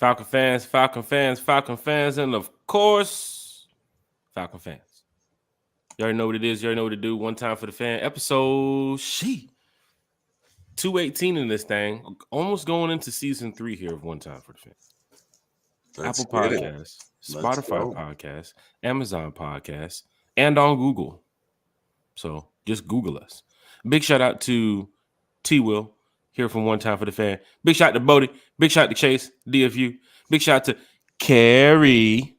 Falcon fans, Falcon fans, Falcon fans, and of course, Falcon fans. You already know what it is. You already know what to do. One time for the fan. Episode 218 in this thing. Almost going into season 3 here of One Time for the Fan. Apple Podcasts, Spotify Podcasts, Amazon Podcasts, and on Google. So just Google us. Big shout out to T-Will here from One Time for the Fan. Big shout out to Bodie. Big shout out to Chase, DFU. Big shout out to Carrie.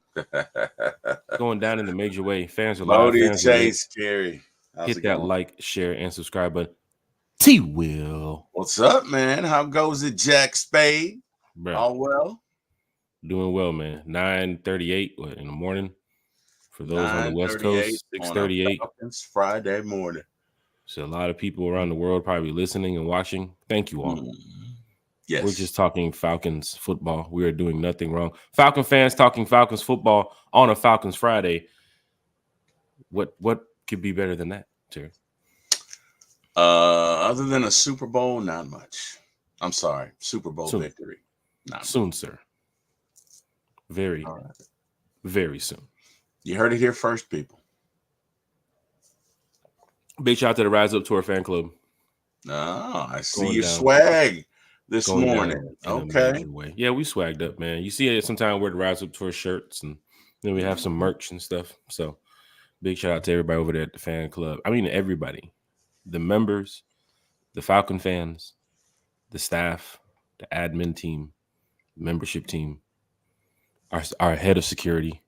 Going down in the major way. Fans are live. Bodie, Chase, Carrie. Hit that like, share, and subscribe button. T-Will. What's up, man? How goes it, Jack Spade? Bro. All well? Doing well, man. 9:38 in the morning. For those on the West Coast, 6:38. It's Friday morning. So a lot of people around the world probably listening and watching. Thank you all. Yes. We're just talking Falcons football. We are doing nothing wrong. Falcon fans talking Falcons football on a Falcons Friday. What could be better than that, Terry? Other than a Super Bowl, not much. I'm sorry. Super Bowl victory. Not soon, much. Sir. Very, very soon. You heard it here first, people. Big shout out to the Rise Up Tour fan club. Oh, I see your swag this morning. Okay. Yeah, we swagged up, man. You see it sometimes wear the Rise Up Tour shirts, and then we have some merch and stuff. So big shout out to everybody over there at the fan club. I mean, everybody. The members, the Falcon fans, the staff, the admin team, membership team, our head of security,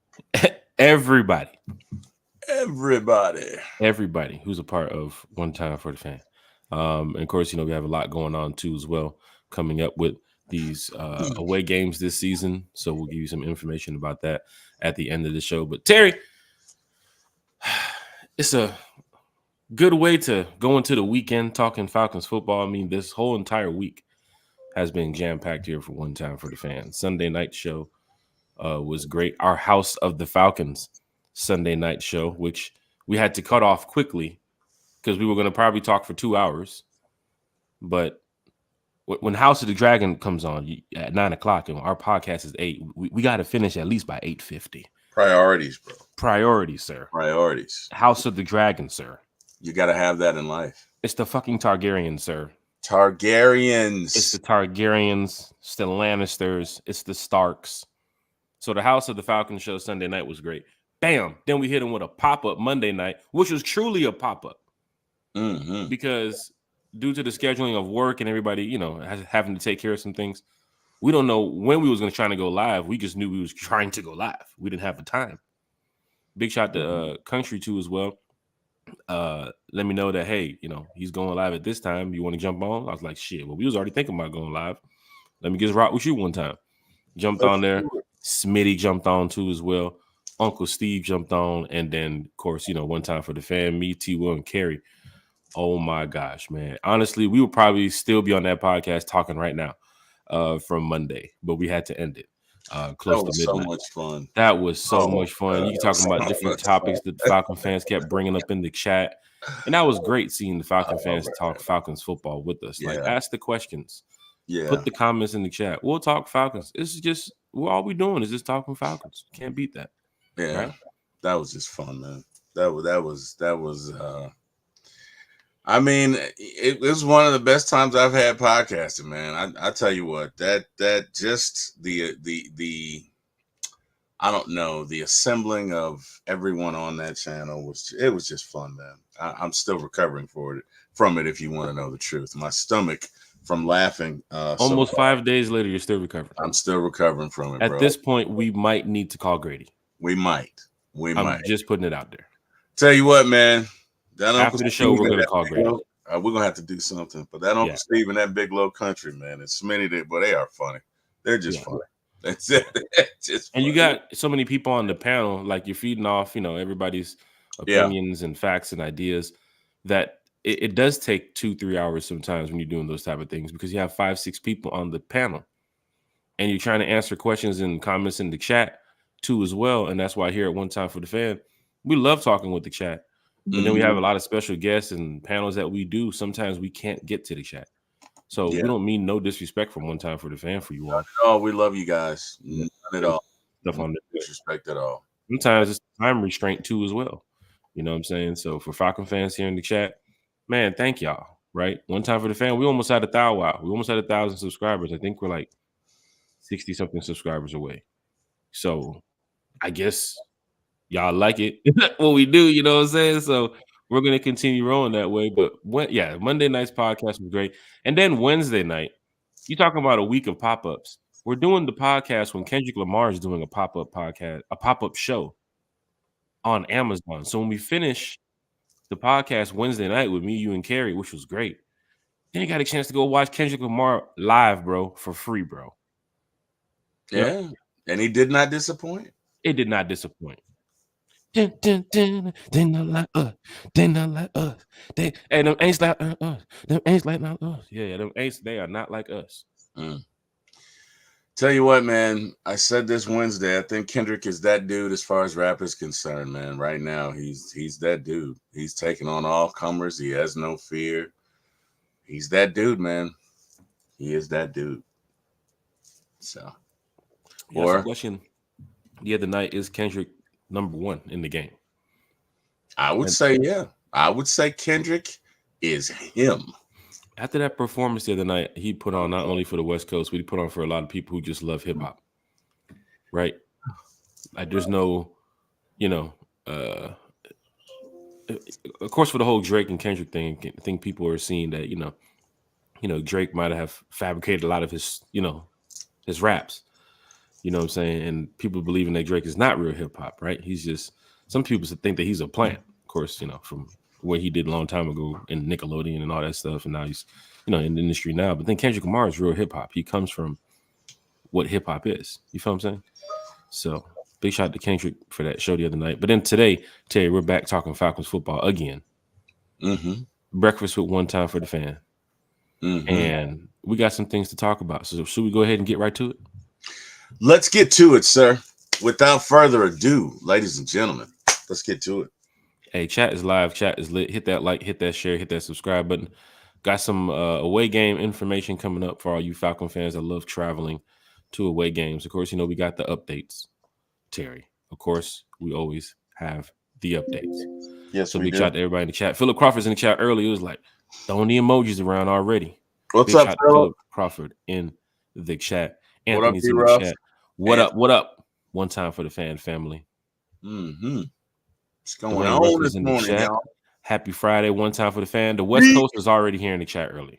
everybody who's a part of One Time for the Fan. And of course, we have a lot going on too as well, coming up with these away games this season. So we'll give you some information about that at the end of the show. But Terry, it's a good way to go into the weekend talking Falcons football. I mean, this whole entire week has been jam-packed here for One Time for the Fan. Sunday night show was great. Our House of the Falcons Sunday night show, which we had to cut off quickly because we were going to probably talk for 2 hours. But when House of the Dragon comes on at 9 o'clock and our podcast is 8, we got to finish at least by 8:50. Priorities, bro. Priorities, sir. Priorities. House of the Dragon, sir. You got to have that in life. It's the fucking Targaryens, sir. Targaryens. It's the Targaryens. It's the Lannisters. It's the Starks. So the House of the Falcons show Sunday night was great. Bam. Then we hit them with a pop-up Monday night, which was truly a pop-up. Mm-hmm. Because due to the scheduling of work and everybody, having to take care of some things, we don't know when we was going to try to go live. We just knew we was trying to go live. We didn't have the time. Big shout to Country too as well. Let me know that, hey, he's going live at this time. You want to jump on? I was like, shit. Well, we was already thinking about going live. Let me just rock with you one time. Jumped on there. Smitty jumped on too as well. Uncle Steve jumped on. And then, of course, One Time for the Fan, me, T-Will, and Carrie. Oh, my gosh, man. Honestly, we would probably still be on that podcast talking right now from Monday. But we had to end it close to midnight. So much fun. That was so much fun. You talking about different topics that the Falcon fans kept bringing up in the chat. And that was great seeing the Falcon fans talk Falcons football with us. Like, ask the questions. Yeah. Put the comments in the chat. We'll talk Falcons. It's just all we doing is just talking Falcons. Can't beat that. Yeah. Right? That was just fun, man. That was I mean, it was one of the best times I've had podcasting, man. I tell you what, that just the I don't know, the assembling of everyone on that channel was just fun, man. I'm still recovering from it. If you want to know the truth, my stomach from laughing. Almost 5 days later, you're still recovering. I'm still recovering from it. At this point, we might need to call Grady. We might. I'm just putting it out there. Tell you what, man. After the show, we're going to call Grady. We're going to have to do something. But that Uncle Steve and that Big Low Country, man, it's Smitty, but they are funny. They're just funny. That's it. Just and funny. You got so many people on the panel, like you're feeding off, everybody's opinions and facts and ideas that it does take 2-3 hours sometimes when you're doing those type of things because you have 5-6 people on the panel and you're trying to answer questions and comments in the chat too as well. And that's why here at One Time for the Fan, we love talking with the chat. But then we have a lot of special guests and panels that we do. Sometimes we can't get to the chat. So Yeah. we don't mean no disrespect from One Time for the Fan for you all. Oh, we love you guys. None at all. Stuff No on there. disrespect at all. Sometimes it's time restraint too as well. You know what I'm saying? So for Falcon fans here in the chat, man, thank y'all. Right? One Time for the Fan, we almost had 1,000. Wow, we almost had 1,000 subscribers. I think we're like 60 something subscribers away. So I guess y'all like it what we do, you know what I'm saying? So we're gonna continue rolling that way. But Monday night's podcast was great. And then Wednesday night, you talking about a week of pop-ups. We're doing the podcast when Kendrick Lamar is doing a pop-up podcast, a pop-up show on Amazon. So when we finish the podcast Wednesday night with me, you, and Carrie, which was great, then you got a chance to go watch Kendrick Lamar live, bro, for free, bro. Yeah. Yep. And he did not disappoint. It did not disappoint. Dun, dun, dun, they not like us. They not like us. They and them ain't like us. Them ain't like not us. Yeah, them ain't. They are not like us. Tell you what, man. I said this Wednesday. I think Kendrick is that dude as far as rap is concerned, man. Right now, he's that dude. He's taking on all comers. He has no fear. He's that dude, man. He is that dude. So, The question the other night, is Kendrick number one in the game? I would say, yeah. I would say Kendrick is him. After that performance the other night, he put on not only for the West Coast, but he put on for a lot of people who just love hip hop. Right? Like there's no, of course, for the whole Drake and Kendrick thing, I think people are seeing that, Drake might have fabricated a lot of his, his raps. You know what I'm saying? And people believing that Drake is not real hip hop, right? He's just, some people think that he's a plant, of course, from what he did a long time ago in Nickelodeon and all that stuff. And now he's, in the industry now. But then Kendrick Lamar is real hip hop. He comes from what hip hop is. You feel what I'm saying? So big shout out to Kendrick for that show the other night. But then today, Terry, we're back talking Falcons football again. Mm-hmm. Breakfast with One Time for the Fan. Mm-hmm. And we got some things to talk about. So should we go ahead and get right to it? Let's get to it, sir. Without further ado, ladies and gentlemen, let's get to it. Hey, chat is live. Chat is lit. Hit that like, hit that share, hit that subscribe button. Got some away game information coming up for all you Falcon fans that love traveling to away games. Of course, we got the updates, Terry. Of course, we always have the updates. Yes, so we big do. shout out to everybody in the chat. Philip Crawford's in the chat early. It was like throwing the emojis around already. What's big up, shout to Philip Crawford in the chat. Anthony's in the chat. What up? What up? One time for the fan family. Mm-hmm. What's going Dwayne on Ruffles this in the morning, chat. y'all? Happy Friday. One time for the fan. The West Coast is already here in the chat early.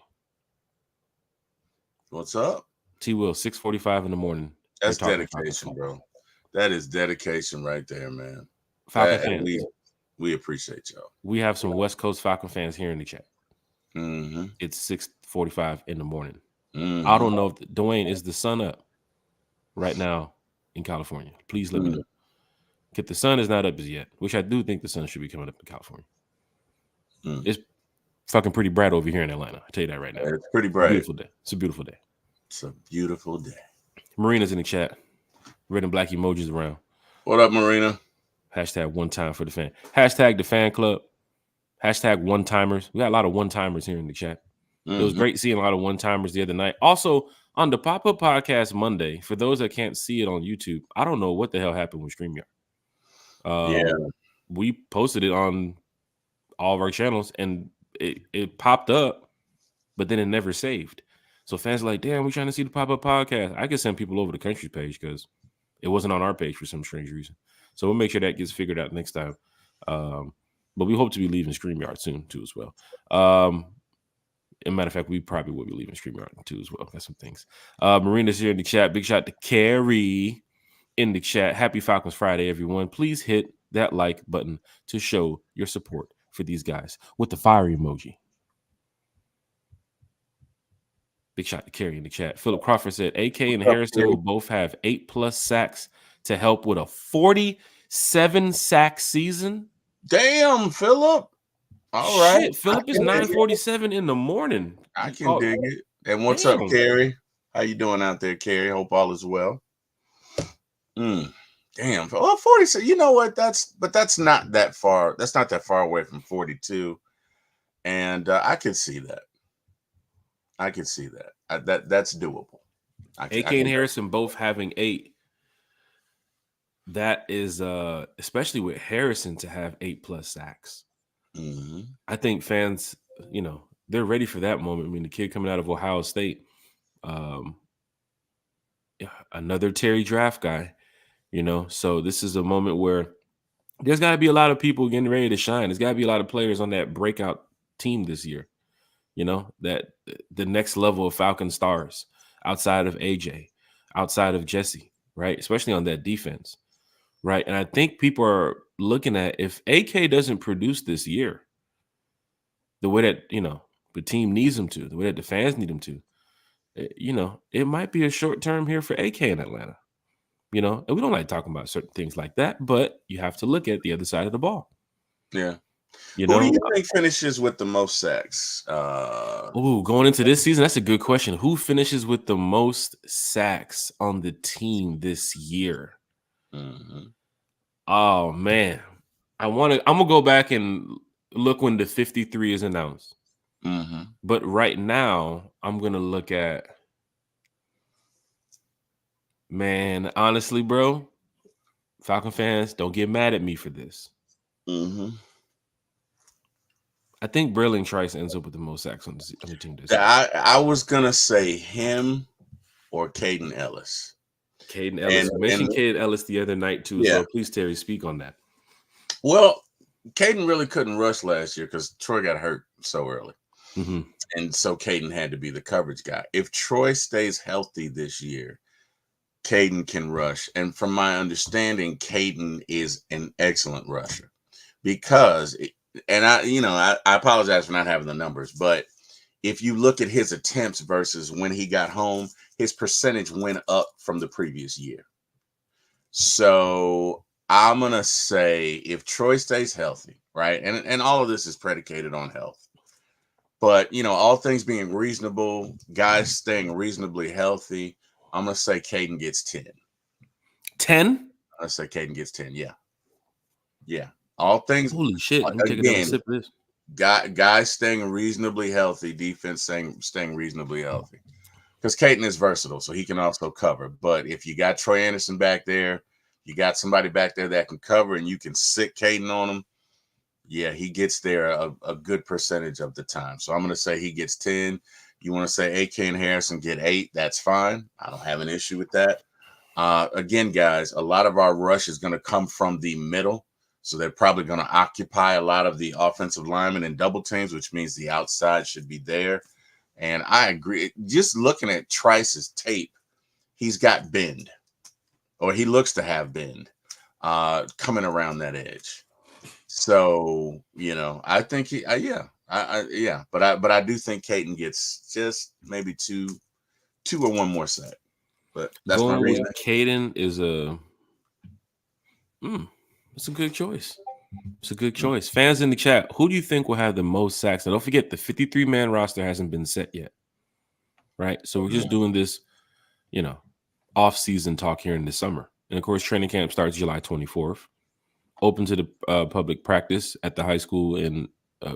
What's up? T Will, 6:45 in the morning. That's dedication, bro. That is dedication right there, man. Falcon fans. We appreciate y'all. We have some West Coast Falcon fans here in the chat. Mm-hmm. It's 6:45 in the morning. Mm-hmm. I don't know if Dwayne, is the sun up right now in California? Please let me know. If the sun is not up as yet, which I do think the sun should be coming up in California. It's fucking pretty bright over here in Atlanta. I'll tell you that right now. It's pretty bright. Beautiful day. It's a beautiful day. It's a beautiful day. Marina's in the chat. Red and black emojis around. What up, Marina? Hashtag one time for the fan. Hashtag the fan club. Hashtag one timers. We got a lot of one timers here in the chat. It was great seeing a lot of one timers the other night. Also, on the Pop Up Podcast Monday, for those that can't see it on YouTube, I don't know what the hell happened with StreamYard. We posted it on all of our channels and it popped up, but then it never saved. So fans are like, damn, we're trying to see the Pop Up Podcast. I could send people over the country page because it wasn't on our page for some strange reason. So we'll make sure that gets figured out next time. But we hope to be leaving StreamYard soon too as well. As a matter of fact, we probably will be leaving StreamYard too as well. Got some things. Marina's here in the chat. Big shout to Carrie in the chat. Happy Falcons Friday, everyone. Please hit that like button to show your support for these guys with the fire emoji. Big shout to Carrie in the chat. Philip Crawford said AK and Harrison will both have 8+ sacks to help with a 47 sack season. Damn, Philip. All right. Shit, Philip is 9:47 in the morning. I can dig it. And what's up, Carrie? How you doing out there, Carrie? Hope all is well. Damn. Well, 46. You know what? That's not that far. That's not that far away from 42. And I can see that. I can see that. That's doable. AK I and can. Harrison both having 8. That is especially with Harrison to have 8+ sacks. Mm-hmm. I think fans, they're ready for that moment. I mean, the kid coming out of Ohio State, um, yeah, another Terry draft guy, So this is a moment where there's got to be a lot of people getting ready to shine. There's got to be a lot of players on that breakout team this year, that the next level of Falcon stars outside of AJ, outside of Jesse, right? Especially on that defense, right? And I think people are looking at if AK doesn't produce this year the way that, the team needs him to, the way that the fans need him to, it might be a short term here for AK in Atlanta, and we don't like talking about certain things like that, but you have to look at the other side of the ball, Yeah. you Who do know. you think finishes with the most sacks? Oh, going into this season, that's a good question. Who finishes with the most sacks on the team this year? Mm-hmm. Oh man, I'm gonna go back and look when the 53 is announced. Mm-hmm. But right now, I'm gonna look at, man, honestly, bro, Falcon fans, don't get mad at me for this. Mm-hmm. I think Braylon Trice ends up with the most sacks on the team this year. I was gonna say him or Caden Ellis. Caden Ellis. We And mentioned Caden Ellis the other night too as yeah, well. Please, Terry, speak on that. well, Caden really couldn't rush last year because Troy got hurt so early. Mm-hmm. And so Caden had to be the coverage guy. If Troy stays healthy this year, Caden can rush. And from my understanding, Caden is an excellent rusher because, and I apologize for not having the numbers, but if you look at his attempts versus when he got home, his percentage went up from the previous year. So I'm going to say if Troy stays healthy, right? And all of this is predicated on health. But, all things being reasonable, guys staying reasonably healthy, I'm going to say Caden gets 10. 10? I'm going to say Caden gets 10. Yeah. Yeah. All things, Holy shit. Let me take another again, sip of this. guys staying reasonably healthy, defense staying reasonably healthy. Because Caden is versatile, so he can also cover. But if you got Troy Anderson back there, you got somebody back there that can cover and you can sit Caden on him, yeah, he gets there a good percentage of the time. So I'm going to say he gets 10. You want to say AK and Harrison get 8, that's fine. I don't have an issue with that. Again, guys, a lot of our rush is going to come from the middle. So they're probably going to occupy a lot of the offensive linemen in double teams, which means the outside should be there. And I agree. Just looking at Trice's tape, he's got bend, or he looks to have bend coming around that edge. So, I think but I do think Caden gets just maybe two or one more sack. But that's my Going with reason. Caden is it's a good choice. It's a good choice. Fans in the chat, who do you think will have the most sacks? And don't forget, the 53-man roster hasn't been set yet, right? So we're just doing this, off-season talk here in the summer. And, of course, training camp starts July 24th. Open to the public practice at the high school in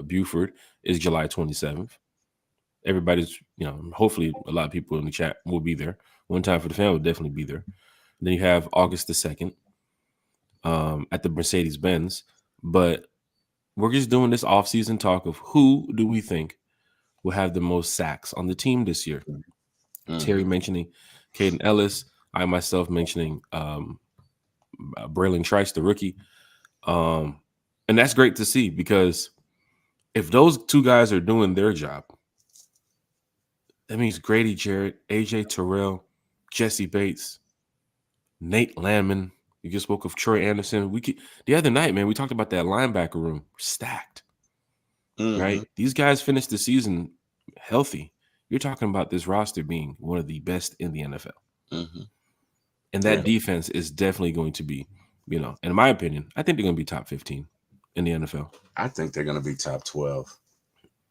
Buford is July 27th. Everybody's, hopefully a lot of people in the chat will be there. One Time for the Fan will definitely be there. Then you have August the 2nd at the Mercedes-Benz. But we're just doing this off-season talk of who do we think will have the most sacks on the team this year. Mm-hmm. Terry mentioning Caden Ellis. I myself mentioning Braylon Trice, the rookie. And that's great to see because if those two guys are doing their job, that means Grady Jarrett, AJ Terrell, Jesse Bates, Nate Landman. You just spoke of Troy Anderson. The other night, man, we talked about that linebacker room stacked, right? These guys finished the season healthy. You're talking about this roster being one of the best in the NFL. Mm-hmm. And that defense is definitely going to be, in my opinion, I think they're going to be top 15 in the NFL. I think they're going to be top 12.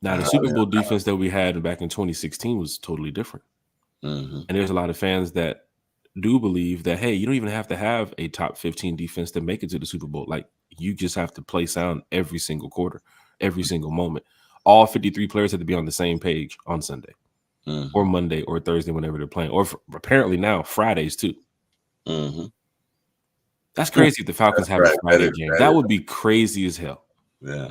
Now, the Super Bowl defense that we had back in 2016 was totally different. Mm-hmm. And there's a lot of fans that do believe that, hey, you don't even have to have a top 15 defense to make it to the Super Bowl. Like, you just have to play sound every single quarter, every single moment. All 53 players have to be on the same page on Sunday. or Monday or Thursday whenever they're playing, or apparently now Fridays too. That's crazy if the Falcons have a Friday game. That would be crazy as hell. Yeah.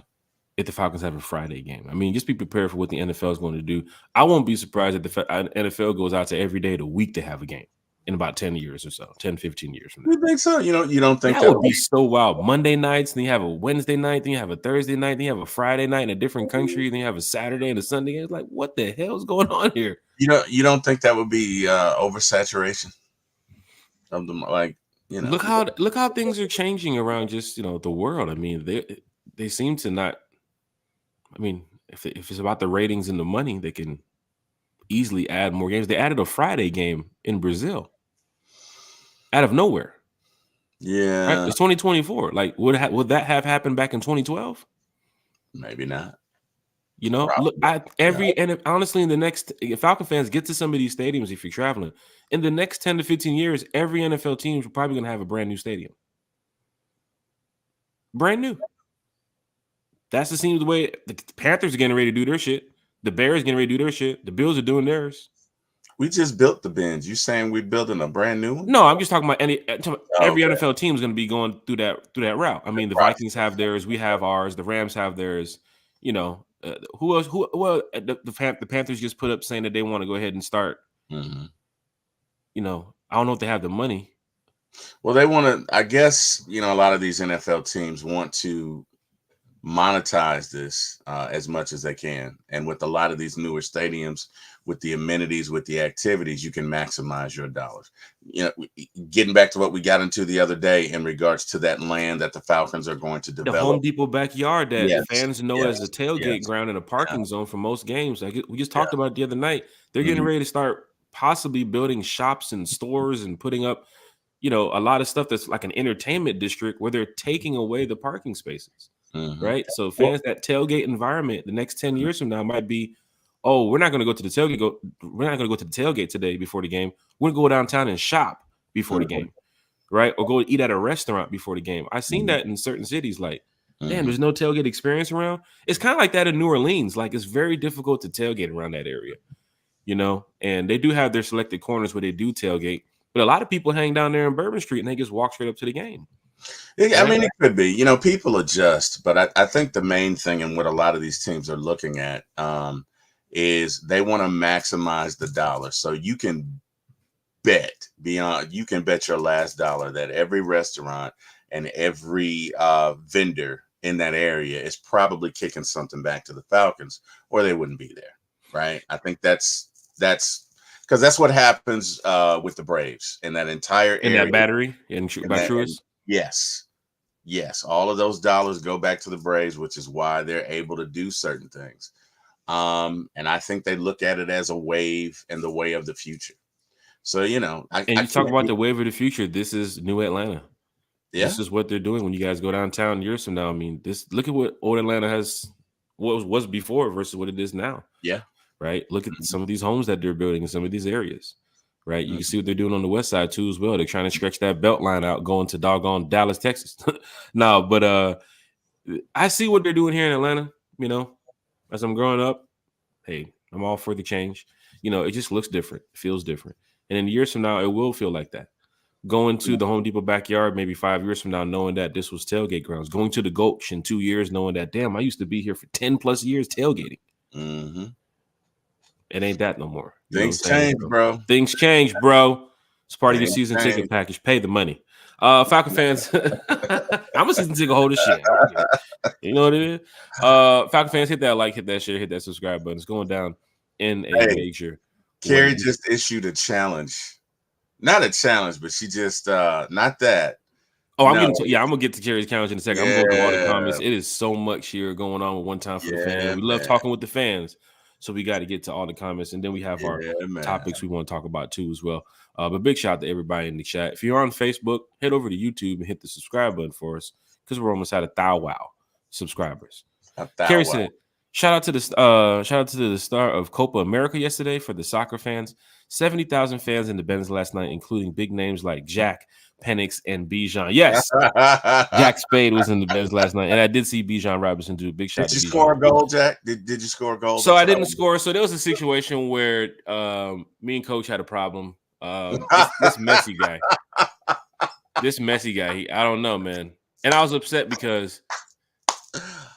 If the Falcons have a Friday game. I mean, just be prepared for what the NFL is going to do. I won't be surprised if the NFL goes out to every day of the week to have a game in about 10 years or so, 10, 15 years from now. You think so? You don't think that would be so wild. Monday nights, then you have a Wednesday night, then you have a Thursday night, then you have a Friday night in a different country, then you have a Saturday and a Sunday. It's like, what the hell is going on here? You don't think that would be oversaturation of them? Like, look how things are changing around just the world. I mean, they seem to not. I mean, if it's about the ratings and the money, they can easily add more games. They added a Friday game in Brazil out of nowhere. Yeah, right? It's 2024. Like, would that have happened back in 2012? Maybe not. Look, and honestly, in the next, if Falcon fans get to some of these stadiums, if you're traveling, in the next 10 to 15 years, every NFL team is probably going to have a brand new stadium. Brand new. That's the way the Panthers are getting ready to do their shit. The Bears are getting ready to do their shit. The Bills are doing theirs. We just built the Benz. You saying we're building a brand new one? No, I'm just talking about every NFL team is going to be going through that route. I mean, the Vikings have theirs. We have ours. The Rams have theirs. Who else? The Panthers just put up saying that they want to go ahead and start. Mm-hmm. I don't know if they have the money. Well, they want to. I guess a lot of these NFL teams want to monetize this as much as they can, and with a lot of these newer stadiums, with the amenities, with the activities, you can maximize your dollars. Getting back to what we got into the other day in regards to that land that the Falcons are going to develop, the Home Depot backyard that fans know as a tailgate ground and a parking zone for most games. Like we just talked about it the other night. They're getting ready to start possibly building shops and stores and putting up a lot of stuff that's like an entertainment district where they're taking away the parking spaces. Right. So fans, that tailgate environment the next 10 years from now might be, we're not going to go to the tailgate. We're not going to go to the tailgate today before the game. We're going to go downtown and shop before the game. Right. Or go eat at a restaurant before the game. I've seen that in certain cities. Like, damn, there's no tailgate experience around. It's kind of like that in New Orleans. Like, it's very difficult to tailgate around that area, and they do have their selected corners where they do tailgate. But a lot of people hang down there in Bourbon Street and they just walk straight up to the game. I mean, it could be, people adjust, but I think the main thing and what a lot of these teams are looking at is they want to maximize the dollar. So you can bet your last dollar that every restaurant and every vendor in that area is probably kicking something back to the Falcons, or they wouldn't be there. Right. I think that's because that's what happens with the Braves in that entire area. In that battery by Truist. Yes. All of those dollars go back to the Braves, which is why they're able to do certain things. And I think they look at it as a wave and the way of the future. So, you talk about the wave of the future. This is New Atlanta. Yeah. This is what they're doing when you guys go downtown years from now. I mean, look at what old Atlanta has, what was before versus what it is now. Yeah. Right. Look at some of these homes that they're building in some of these areas. Right. You can see what they're doing on the west side too as well. They're trying to stretch that belt line out going to doggone Dallas, Texas. No, but I see what they're doing here in Atlanta, as I'm growing up. Hey, I'm all for the change. It just looks different. It feels different. And in years from now, it will feel like that. Going to the Home Depot backyard maybe 5 years from now, knowing that this was tailgate grounds. Going to the Gulch in 2 years, knowing that, damn, I used to be here for 10 plus years tailgating. Mm-hmm. It ain't that no more. Things change, bro. Things change, bro. It's part of your season ticket package. Pay the money. Falcon fans, I'm a season ticket holder. Shit. You know what it is? Falcon fans, hit that like, hit that share, hit that subscribe button. It's going down in a major. Carrie just issued a challenge. Not a challenge, but she just not that. Oh, I'm gonna get to Carrie's challenge in a second. I'm gonna go through all the comments. It is so much here going on with One Time for the Fans. We love talking with the fans. So we got to get to all the comments, and then we have our topics we want to talk about too as well. But big shout out to everybody in the chat. If you're on Facebook, head over to YouTube and hit the subscribe button for us because we're almost at 1,000 subscribers. Carrie said, shout out to the star of Copa America yesterday for the soccer fans. 70,000 fans in the Benz last night, including big names like Jack Penix and Bijan. Yes, Jack Spade was in the Benz last night, and I did see Bijan Robinson do a big shot. Did you score a goal, Jack? Did you score a goal? So I didn't score. So there was a situation where me and Coach had a problem. This messy guy, I don't know, man. And I was upset because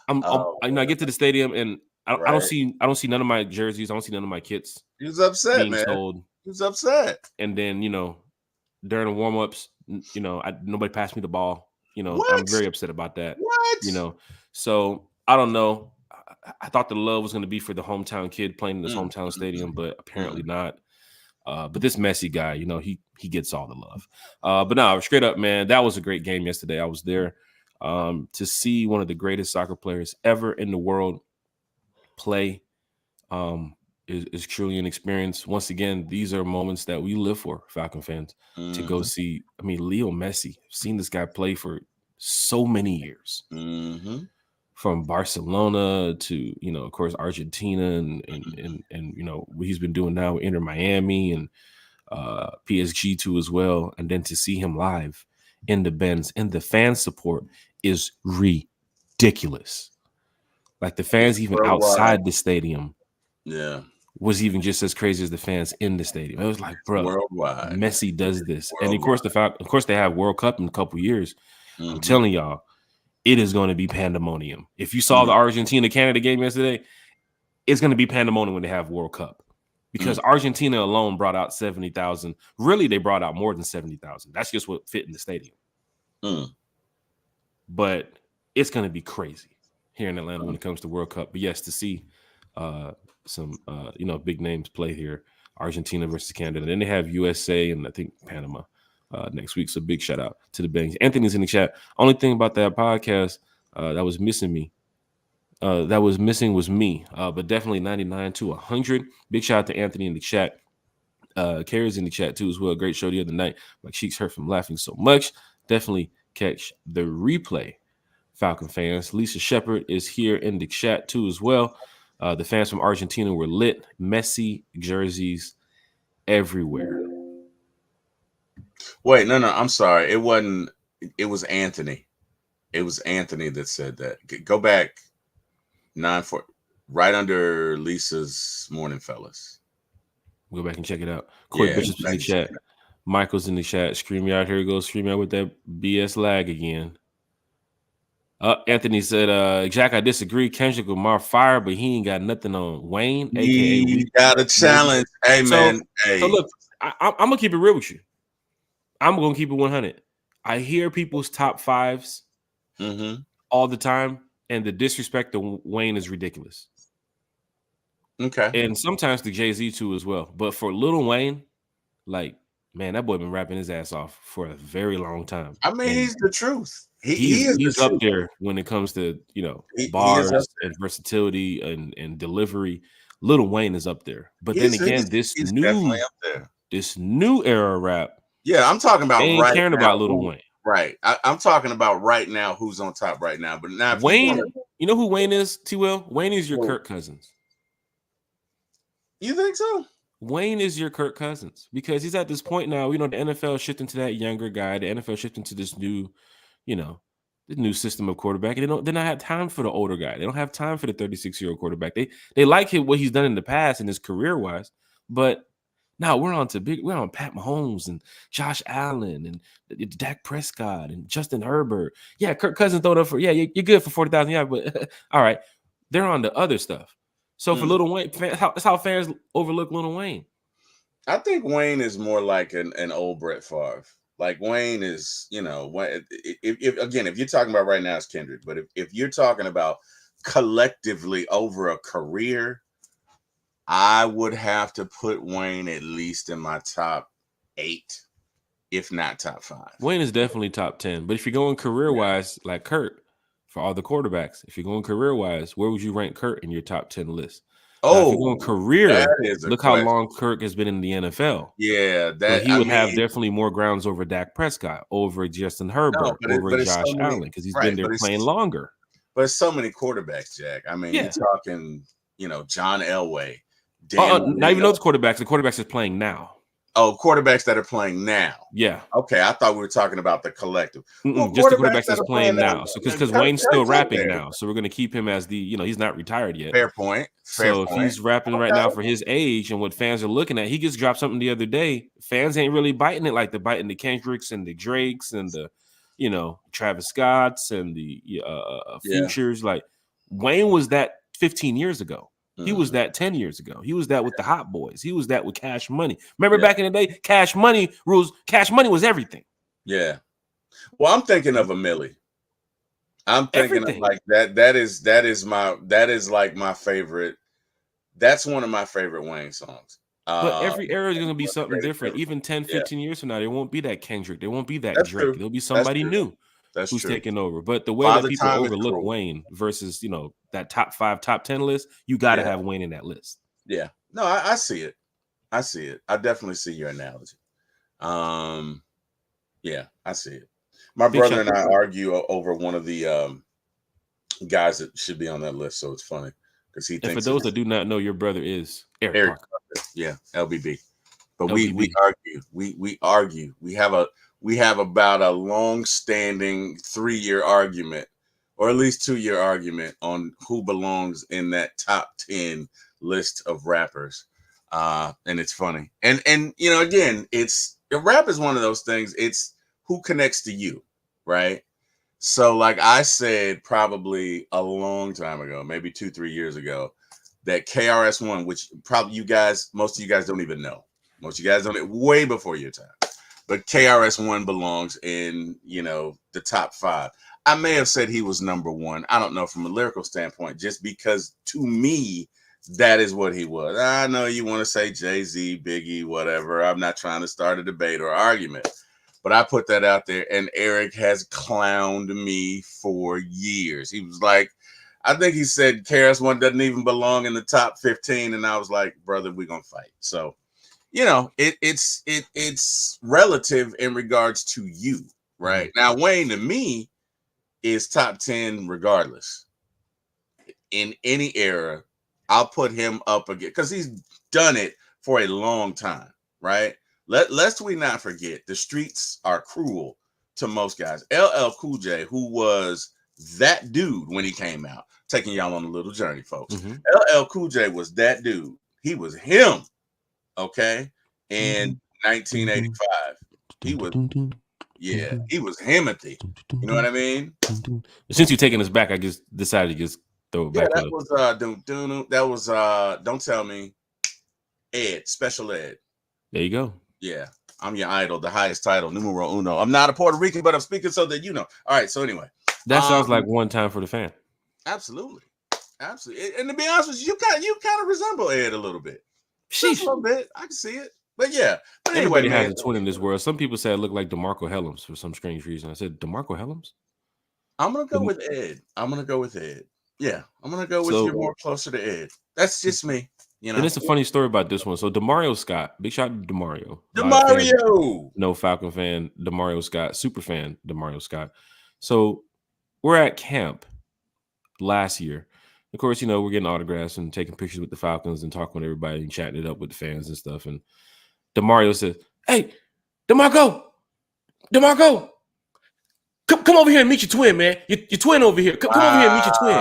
I get to the stadium and I don't see none of my jerseys. I don't see none of my kits. He was upset, being man. sold. He was upset. And then during the warm-ups, nobody passed me the ball. What? I'm very upset about that. What? So I don't know. I thought the love was going to be for the hometown kid playing in this hometown stadium, but apparently not. But this messy guy, he gets all the love. But no, straight up, man, that was a great game yesterday. I was there to see one of the greatest soccer players ever in the world play. Is truly an experience. Once again, these are moments that we live for, Falcon fans, to go see. I mean, Leo Messi. I've seen this guy play for so many years. From Barcelona to, of course, Argentina and what he's been doing now, Inter Miami and PSG too as well. And then to see him live in the Benz and the fan support is ridiculous. Like the fans even outside the stadium was even just as crazy as the fans in the stadium. It was like, bro, worldwide. Messi does this. And of course they have World Cup in a couple years. I'm telling y'all, it is going to be pandemonium. If you saw the Argentina-Canada game yesterday, it's going to be pandemonium when they have World Cup. Because Argentina alone brought out 70,000. Really, they brought out more than 70,000. That's just what fit in the stadium. But it's going to be crazy here in Atlanta when it comes to World Cup. But yes, to see some big names play here, Argentina versus Canada. And then they have USA and I think Panama next week. So big shout out to the Bangs. Anthony's in the chat. Only thing about that podcast that was missing was me. But definitely 99 to 100. Big shout out to Anthony in the chat. Carrie's in the chat too as well. Great show the other night. My cheeks hurt from laughing so much. Definitely catch the replay, Falcon fans. Lisa Shepard is here in the chat too as well. The fans from Argentina were lit. Messi jerseys everywhere. Wait, no, I'm sorry. It wasn't. It was Anthony. It was Anthony that said that. Go back 9-4, right under Lisa's Morning Fellas. Go back and check it out. Corey Bishop's in the chat. Michael's in the chat. Scream out. Here he goes. Scream out with that BS lag again. Anthony said, Jack, I disagree. Kendrick Lamar fire, but he ain't got nothing on Wayne. He got a challenge. Hey, man. So look, I'm going to keep it real with you. I'm going to keep it 100. I hear people's top fives all the time, and the disrespect to Wayne is ridiculous. Okay. And sometimes to Jay-Z too as well. But for Lil Wayne, like, man, that boy been rapping his ass off for a very long time. I mean, he's the truth. He's up there when it comes to, bars and versatility and delivery. Lil Wayne is up there. But then again, this new era rap. Yeah, I'm talking about ain't caring about Lil Wayne. Right. I'm talking about right now who's on top right now. But now Wayne, you know who Wayne is, T-Will? Wayne is your Kirk Cousins. You think so? Wayne is your Kirk Cousins because he's at this point now, the NFL shifting to that younger guy. The NFL shifting to this new, the new system of quarterback. And they don't have time for the older guy. They don't have time for the 36-year-old quarterback. They like what he's done in the past and his career-wise, but now we're on Pat Mahomes and Josh Allen and Dak Prescott and Justin Herbert. Yeah, Kirk Cousins throwed up for you're good for 40,000 yards, but all right, they're on the other stuff. So for Lil Wayne, that's how fans overlook Lil Wayne. I think Wayne is more like an old Brett Favre. Like Wayne is, if you're talking about right now, it's Kendrick. But if you're talking about collectively over a career, I would have to put Wayne at least in my top 8, if not top 5. Wayne is definitely top 10. But if you're going career-wise, like Kirk, for all the quarterbacks, if you're going career-wise, where would you rank Kirk in your top 10 list? Now, if you're going career, look how long Kirk has been in the NFL. Yeah, he would have definitely more grounds over Dak Prescott, over Justin Herbert, over Josh Allen, because he's been there playing longer. But it's so many quarterbacks, Jack. I mean, you're talking, John Elway. Not even those quarterbacks. The quarterbacks is playing now. Oh, quarterbacks that are playing now. Yeah. Okay, I thought we were talking about the collective. Well, Just the quarterbacks quarterbacks that that's are playing playing now. now. So because Wayne's still Kirk's up rapping there. now, so we're gonna keep him as the he's not retired yet. Fair point. Fair So if point. he's rapping right Okay. now for his age and what fans are looking at, he just dropped something the other day. Fans ain't really biting it like they're biting the Kendricks and the Drakes and the Travis Scotts and the Futures. Like Wayne was that 15 years ago. He was that 10 years ago. He was that with the Hot Boys. He was that with Cash Money. Remember back in the day, Cash Money was everything. Yeah. Well, I'm thinking of a Millie. I'm thinking of like that. That is like my favorite. That's one of my favorite Wayne songs. But every era is going to be something different. Even 10, 15 years from now, there won't be that Kendrick. There won't be that That's Drake. true. There'll be somebody new who's true. taking over. But the way that people overlook Wayne versus, that top 5, top 10 list, you got to have Wayne in that list. Yeah. No, I see it. I see it. I definitely see your analogy. Yeah, I see it. My brother and I argue over one of the guys that should be on that list, so it's funny because he thinks. And for those that do not know, your brother is Eric Parker. Yeah, LBB. But we argue. We argue. We have about a long-standing 3-year argument, or at least 2-year argument on who belongs in that top 10 list of rappers. And it's funny. And again, rap is one of those things. It's who connects to you, right? So like I said, probably a long time ago, maybe 2-3 years ago, that KRS-One, which probably most of you guys don't even know. Most of you guys don't, way before your time. But KRS-One belongs in, the top 5. I may have said he was number 1. I don't know from a lyrical standpoint, just because to me, that is what he was. I know you want to say Jay-Z, Biggie, whatever. I'm not trying to start a debate or argument. But I put that out there, and Eric has clowned me for years. He was like, I think he said KRS-One doesn't even belong in the top 15. And I was like, brother, we're going to fight. So, it's relative in regards to you, right? Now, Wayne to me is top 10 regardless. In any era, I'll put him up again because he's done it for a long time, right? Lest we not forget, the streets are cruel to most guys. LL Cool J, who was that dude when he came out, taking y'all on a little journey, folks. LL Cool J was that dude. He was him, okay? In 1985, he was Himothy. You know what I mean? Since you're taking us back, I just decided to just throw it back. That was Don't Tell Me, Ed, Special Ed. There you go. Yeah, I'm your idol, the highest title, numero uno. I'm not a Puerto Rican, but I'm speaking so that you know. All right, so anyway. That sounds like One Time for the Fan. Absolutely. Absolutely. And to be honest with you, you kind of resemble Ed a little bit. Just a little bit. I can see it. But yeah. But everybody anyway, has a twin in this world. Some people say I look like DeMarco Helms for some strange reason. I said, DeMarco Helms? I'm going to go with Ed. Yeah, I'm going to go with you more closer to Ed. That's just me. And it's a funny story about this one. So DeMario Scott, big shout out to DeMario. No Falcon fan, DeMario Scott, super fan, DeMario Scott. So we're at camp last year. Of course, we're getting autographs and taking pictures with the Falcons and talking with everybody and chatting it up with the fans and stuff. And DeMario says, "Hey, DeMarco, come over here and meet your twin, man. Your twin over here. Come over here and meet your twin."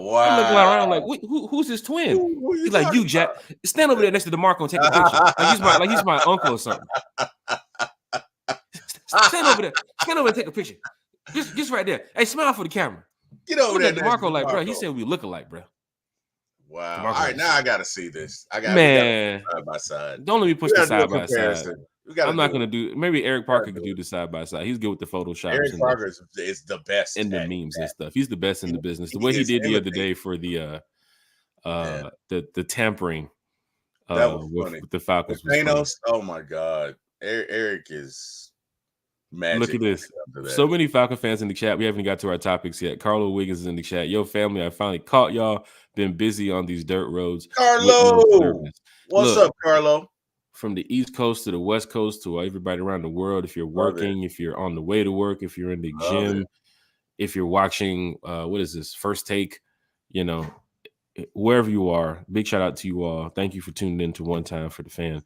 Wow. I'm looking around like, who's his twin? He's like, you, Jack. Stand over there next to DeMarco and take a picture. Like he's my uncle or something. Stand over there and take a picture. Just right there. Hey, smile for the camera. Get over there. DeMarco like, bro, he said we look alike, bro. Wow. DeMarco, all right, now I got to see this. Man. Side by side. Don't let me push the side by side. I'm not going to do, maybe Eric Parker could do the side by side. He's good with the Photoshop. Eric Parker is the best. And the memes and stuff. He's the best in the business. The way he did the other day for the tampering with the Falcons. Thanos, oh my God. Eric is magic. Look at this. So many Falcon fans in the chat. We haven't got to our topics yet. Carlo Wiggins is in the chat. Yo, family, I finally caught y'all. Been busy on these dirt roads. Carlo, what's up, Carlo? From the East Coast to the West Coast to everybody around the world. If you're working, if you're on the way to work, if you're in the gym, if you're watching, what is this? First Take, wherever you are, big shout out to you all. Thank you for tuning in to One Time for the Fan.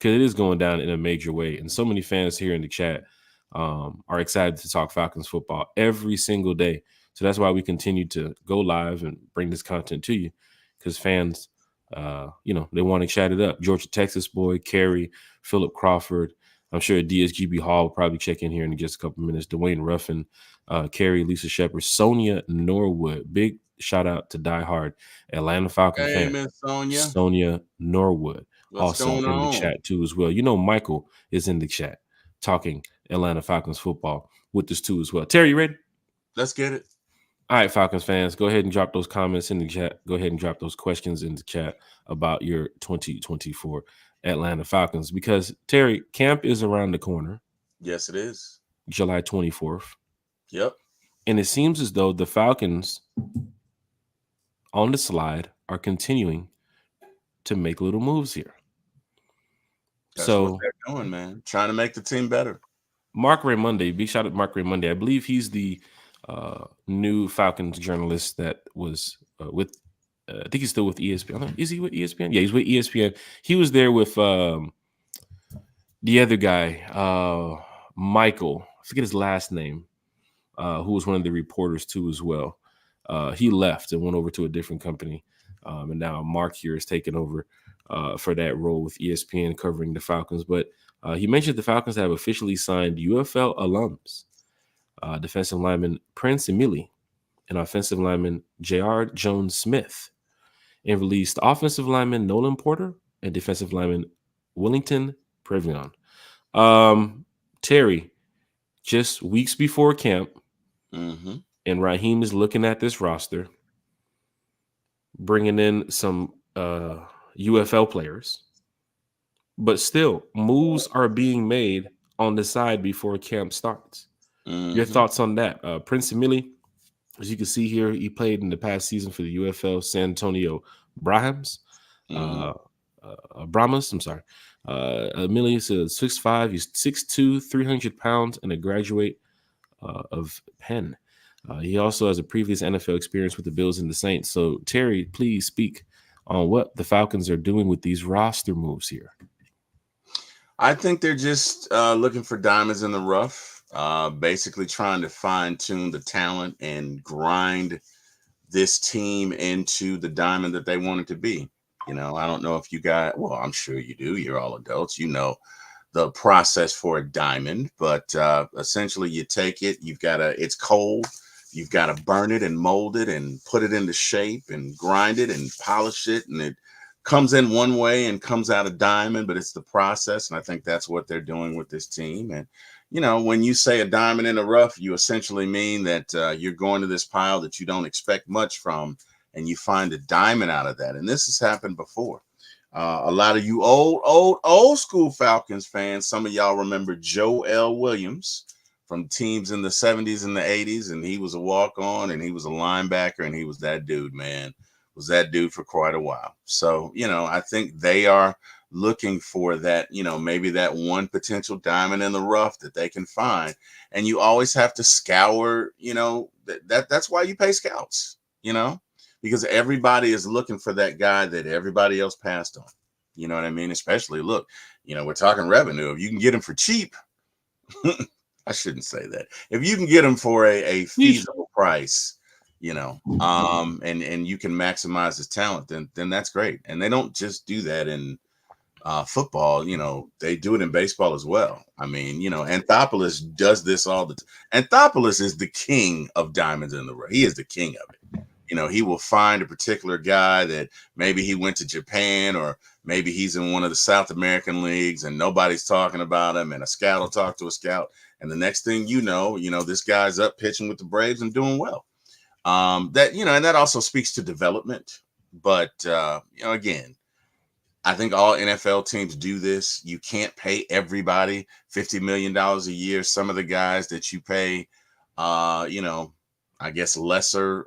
because it is going down in a major way. And so many fans here in the chat are excited to talk Falcons football every single day. So that's why we continue to go live and bring this content to you, because fans, they want to chat it up. Georgia, Texas boy, Kerry, Philip Crawford. I'm sure DSGB Hall will probably check in here in just a couple minutes. Dwayne Ruffin, Kerry, Lisa Shepard, Sonia Norwood. Big shout out to diehard Atlanta Falcon Hey, fan, Miss Sonia, Sonia Norwood, what's also going in the on? chat too as well. Michael is in the chat talking Atlanta Falcons football with us too as well. Terry, you ready? Let's get it. All right, Falcons fans, go ahead and drop those comments in the chat. Go ahead and drop those questions in the chat about your 2024 Atlanta Falcons, because Terry, camp is around the corner, Yes, it is. July 24th. Yep. And it seems as though the Falcons on the slide are continuing to make little moves here. That's what So they're doing, man. Trying to make the team better. Mark Raymonde, big shout out to Mark Raymonde. I believe he's the new Falcons journalist that was with, I think he's still with ESPN. Is he with ESPN? Yeah, he's with ESPN. He was there with the other guy, Michael. I forget his last name, who was one of the reporters too as well. He left and went over to a different company. And now Mark here is taking over for that role with ESPN covering the Falcons. But he mentioned the Falcons have officially signed UFL alums, defensive lineman Prince Emili and offensive lineman J.R. Jones-Smith, and released offensive lineman Nolan Porter and defensive lineman Wellington Previon. Terry, just weeks before camp, and Raheem is looking at this roster, bringing in some UFL players, but still moves are being made on the side before camp starts. Your thoughts on that? Prince Emili, as you can see here, he played in the past season for the UFL San Antonio Brahms. Brahmas, I'm sorry. Emili is 6'5", he's 6'2", 300 pounds, and a graduate of Penn. He also has a previous NFL experience with the Bills and the Saints. So, Terry, please speak on what the Falcons are doing with these roster moves here. I think they're just looking for diamonds in the rough, basically trying to fine-tune the talent and grind this team into the diamond that they want it to be. I don't know if you got, well, I'm sure you do. You're all adults. You know the process for a diamond, but essentially you take it, it's cold. You've got to burn it and mold it and put it into shape and grind it and polish it. And it comes in one way and comes out a diamond, but it's the process. And I think that's what they're doing with this team. And, when you say a diamond in the rough, you essentially mean that you're going to this pile that you don't expect much from, and you find a diamond out of that. And this has happened before. A lot of you old school Falcons fans, some of y'all remember Joe L. Williams from teams in the 70s and the 80s, and he was a walk-on, and he was a linebacker, and he was that dude, man. Was that dude for quite a while. So, I think they are looking for that, maybe that one potential diamond in the rough that they can find. And you always have to scour, that's why you pay scouts, because everybody is looking for that guy that everybody else passed on. You know what I mean? Especially, look, we're talking revenue. If you can get him for cheap, I shouldn't say that. If you can get him for a feasible price, and you can maximize his talent, then that's great. And they don't just do that in football, they do it in baseball as well. I mean, Anthopoulos does this all the time. Anthopoulos is the king of diamonds in the rough. He is the king of it. He will find a particular guy that maybe he went to Japan, or maybe he's in one of the South American leagues and nobody's talking about him, and a scout will talk to a scout. And the next thing this guy's up pitching with the Braves and doing well. And that also speaks to development. But, again, I think all NFL teams do this. You can't pay everybody $50 million a year. Some of the guys that you pay, I guess lesser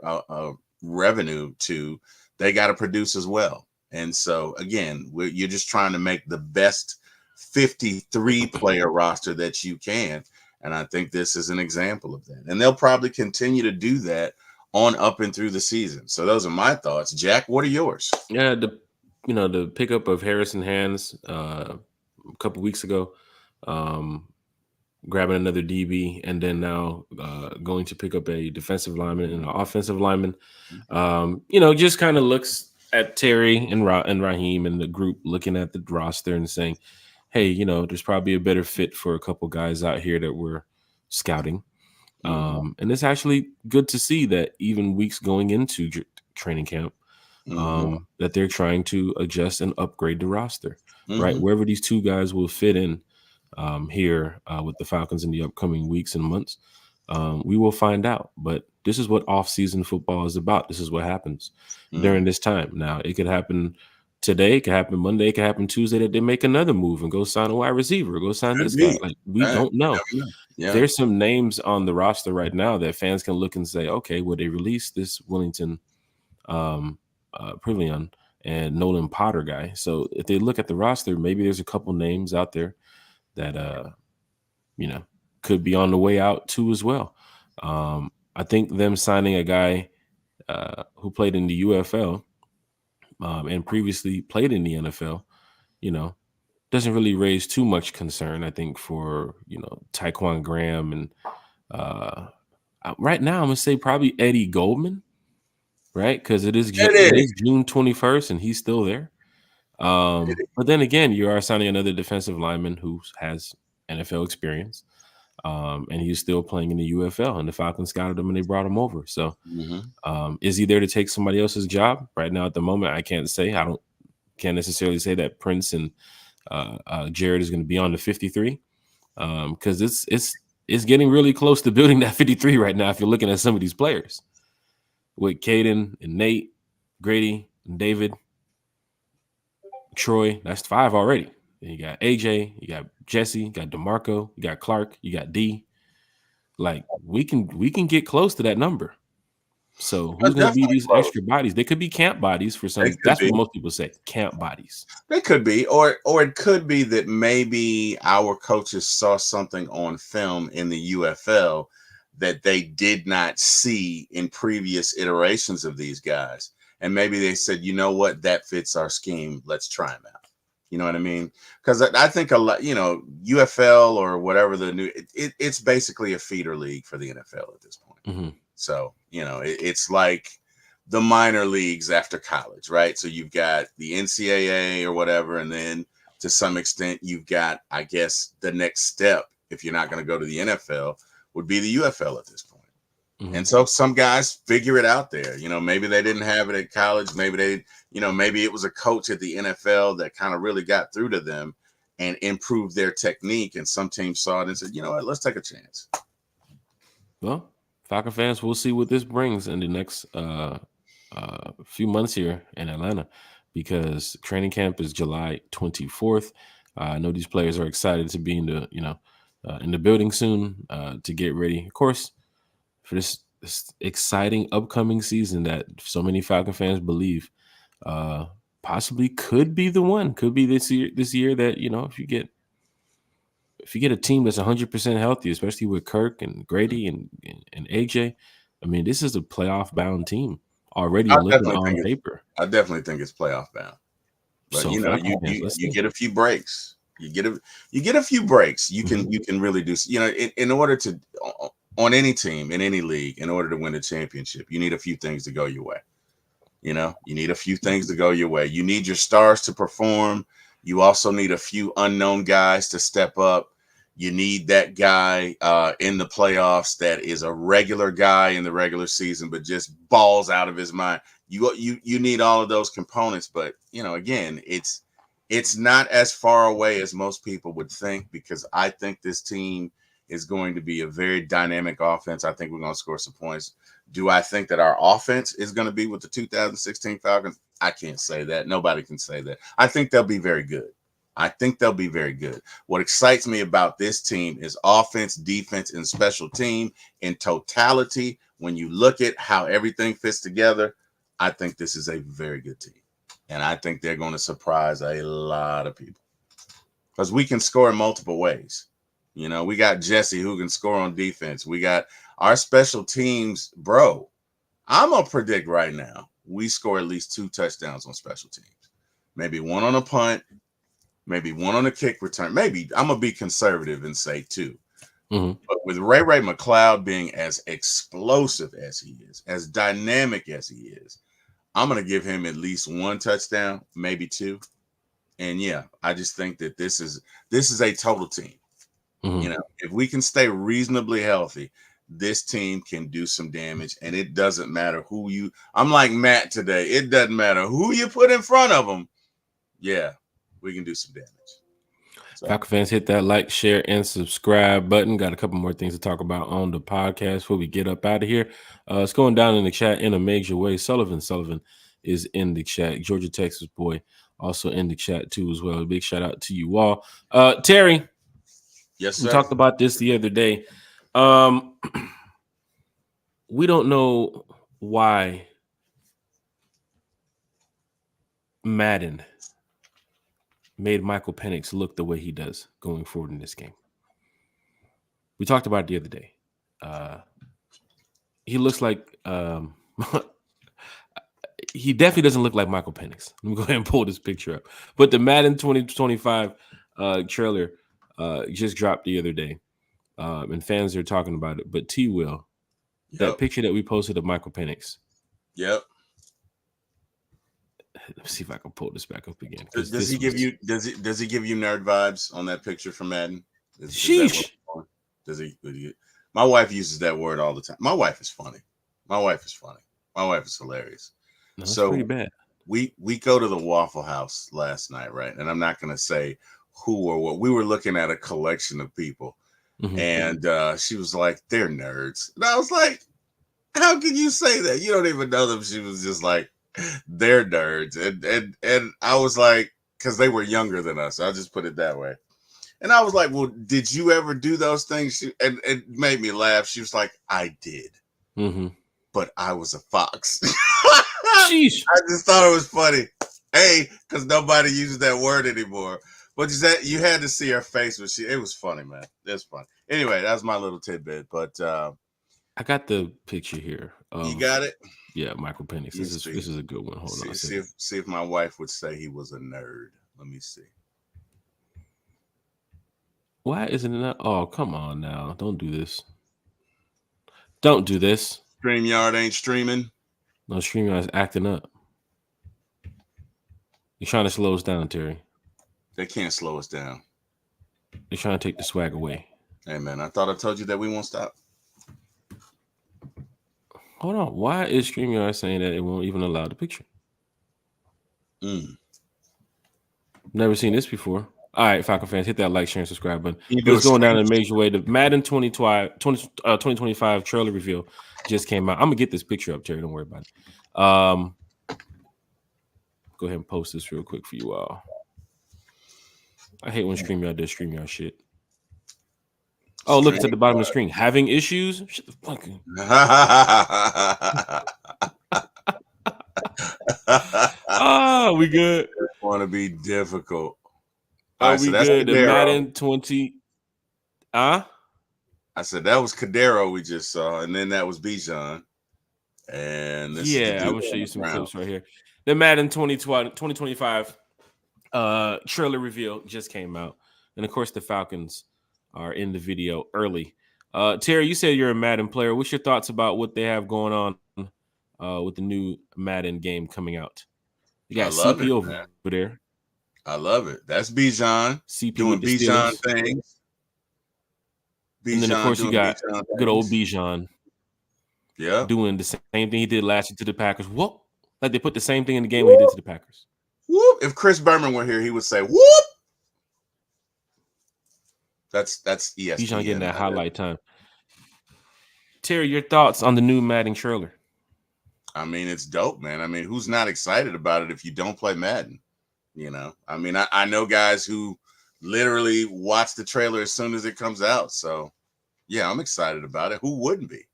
revenue to, they got to produce as well. And so, again, you're just trying to make the best 53-player roster that you can. And I think this is an example of that. And they'll probably continue to do that on up and through the season. So those are my thoughts. Jack, what are yours? Yeah, the pickup of Harrison Hands a couple weeks ago, um, grabbing another DB, and then now going to pick up a defensive lineman and an offensive lineman. Just kind of looks at Terry and Raheem and the group, looking at the roster and saying, "Hey, there's probably a better fit for a couple guys out here that we're scouting." And it's actually good to see that even weeks going into training camp, that they're trying to adjust and upgrade the roster, right? Wherever these two guys will fit in here with the Falcons in the upcoming weeks and months, we will find out. But this is what off-season football is about. This is what happens during this time. Now, it could happen today, it could happen Monday, it could happen Tuesday that they make another move and go sign a wide receiver, go sign Could this be. guy. Like, we don't know. Yeah. There's some names on the roster right now that fans can look and say, okay, well, they released this Willington Privileon and Nolan Potter guy. So if they look at the roster, maybe there's a couple names out there that could be on the way out too as well. I think them signing a guy who played in the UFL and previously played in the NFL, doesn't really raise too much concern, I think, for Taekwon Graham and right now I'm gonna say probably Eddie Goldman, right? Because it is June 21st and he's still there. But then again, you are signing another defensive lineman who has NFL experience, and he's still playing in the UFL, and the Falcons scouted him and they brought him over. So is he there to take somebody else's job? Right now at the moment, I can't say. Can't necessarily say that Prince and Jared is going to be on the 53, because it's getting really close to building that 53 right now if you're looking at some of these players with Caden and Nate, Grady and David, Troy. That's 5 already. Then you got AJ, you got Jesse, you got DeMarco, you got Clark, you got D. Like, we can get close to that number. So who's going to be these extra bodies? They could be camp bodies for some. That's what most people say, camp bodies. They could be, or it could be that maybe our coaches saw something on film in the UFL that they did not see in previous iterations of these guys. And maybe they said, you know what, that fits our scheme. Let's try them out. You know what I mean? Because I think a lot, UFL or whatever the new, it's basically a feeder league for the NFL at this point. So, it's like the minor leagues after college, right? So you've got the NCAA or whatever, and then to some extent you've got, I guess, the next step, if you're not going to go to the NFL, would be the UFL at this point. And so some guys figure it out there. Maybe they didn't have it at college. Maybe maybe it was a coach at the NFL that kind of really got through to them and improved their technique. And some teams saw it and said, you know what, let's take a chance. Well, Falcon fans, we'll see what this brings in the next few months here in Atlanta, because training camp is July 24th. I know these players are excited to be in the building soon to get ready, of course, for this exciting upcoming season that so many Falcon fans believe possibly could be the one, could be this year that, if you get a team that's 100% healthy, especially with Kirk and Grady and AJ, I mean, this is a playoff bound team already looking on paper. I definitely think it's playoff bound. But so you get a few breaks. You get a few breaks. You can really do, in order to, on any team in any league, in order to win a championship, you need a few things to go your way. You need a few things to go your way. You need your stars to perform. You also need a few unknown guys to step up. You need that guy in the playoffs that is a regular guy in the regular season, but just balls out of his mind. You need all of those components. But, again, it's not as far away as most people would think, because I think this team is going to be a very dynamic offense. I think we're going to score some points. Do I think that our offense is going to be with the 2016 Falcons? I can't say that. Nobody can say that. I think they'll be very good. What excites me about this team is offense, defense, and special team in totality. When you look at how everything fits together, I think this is a very good team. And I think they're going to surprise a lot of people, because we can score in multiple ways. We got Jesse who can score on defense. We got our special teams, bro. I'm going to predict right now we score at least 2 touchdowns on special teams. Maybe one on a punt, maybe one on a kick return. Maybe I'm gonna be conservative and say 2. Mm-hmm. But with Ray McCloud being as explosive as he is, as dynamic as he is, I'm gonna give him at least 1 touchdown, maybe 2. And yeah, I just think that this is a total team. Mm-hmm. You know, if we can stay reasonably healthy, this team can do some damage. And it doesn't matter who you. I'm like Matt today. It doesn't matter who you put in front of them. Yeah, we can do some damage. So. Falcon fans, hit that like, share, and subscribe button. Got a couple more things to talk about on the podcast before we get up out of here. It's going down in the chat in a major way. Sullivan is in the chat. Georgia, Texas boy, also in the chat too as well. A big shout out to you all. Terry, Yes, sir. We talked about this the other day. We don't know why Madden made Michael Penix look the way he does going forward in this game. We talked about it the other day. He looks like he definitely doesn't look like Michael Penix. Let me go ahead and pull this picture up. But the Madden 2025 trailer just dropped the other day, and fans are talking about it. But T-Will, that picture that we posted of Michael Penix. Yep. Let's see if I can pull this back up again. Does he give you nerd vibes on that picture from Madden? Sheesh. Does he? My wife uses that word all the time. My wife is funny. My wife is hilarious. No, that's pretty bad. We go to the Waffle House last night, right? And I'm not going to say who or what. We were looking at a collection of people, and she was like, "They're nerds," and I was like, "How can you say that? You don't even know them." She was just like, "They're nerds," and I was like, because they were younger than us. I'll just put it that way. And I was like, "Well, did you ever do those things?" And it made me laugh. She was like, "I did, but I was a fox." Sheesh. I just thought it was funny. Hey, because nobody uses that word anymore. But you had to see her face when it was funny, man. It's funny. Anyway, that's my little tidbit. But I got the picture here. You got it? Yeah, Michael Penix. This is a good one. Hold on. See if my wife would say he was a nerd. Let me see. Why isn't it not? Oh, come on now. Don't do this. Don't do this. StreamYard ain't streaming. No, StreamYard's acting up. You're trying to slow us down, Terry. They can't slow us down. They're trying to take the swag away. Hey, man, I thought I told you that we won't stop. Hold on. Why is StreamYard saying that it won't even allow the picture? Never seen this before. All right, Falcon fans, hit that like, share, and subscribe button. It's going down in a major way. The Madden 2025 trailer reveal just came out. I'm going to get this picture up, Terry. Don't worry about it. Go ahead and post this real quick for you all. I hate when StreamYard does StreamYard shit. Oh, look, it's at the bottom of the screen. Having issues? Shut the fuck up. We good. It's going to be difficult. Are we good? The Madden 20. I said that was Cadero we just saw, and then that was Bijan. And this I'm going to show you some clips right here. The Madden 2025 trailer reveal just came out. And, of course, the Falcons are in the video early. Terry, you said you're a Madden player. What's your thoughts about what they have going on with the new Madden game coming out? You got CP over there. I love it. That's Bijan CP doing Bijan things. And then, of course, you got good old Bijan. Yeah. Doing the same thing he did last year to the Packers. Whoop. Like they put the same thing in the game when he did to the Packers. Whoop. If Chris Berman were here, he would say, whoop. That's ESPN. Bijan getting that highlight time. Terry, your thoughts on the new Madden trailer? I mean, it's dope, man. I mean, who's not excited about it if you don't play Madden? You know, I mean, I know guys who literally watch the trailer as soon as it comes out. So, yeah, I'm excited about it. Who wouldn't be?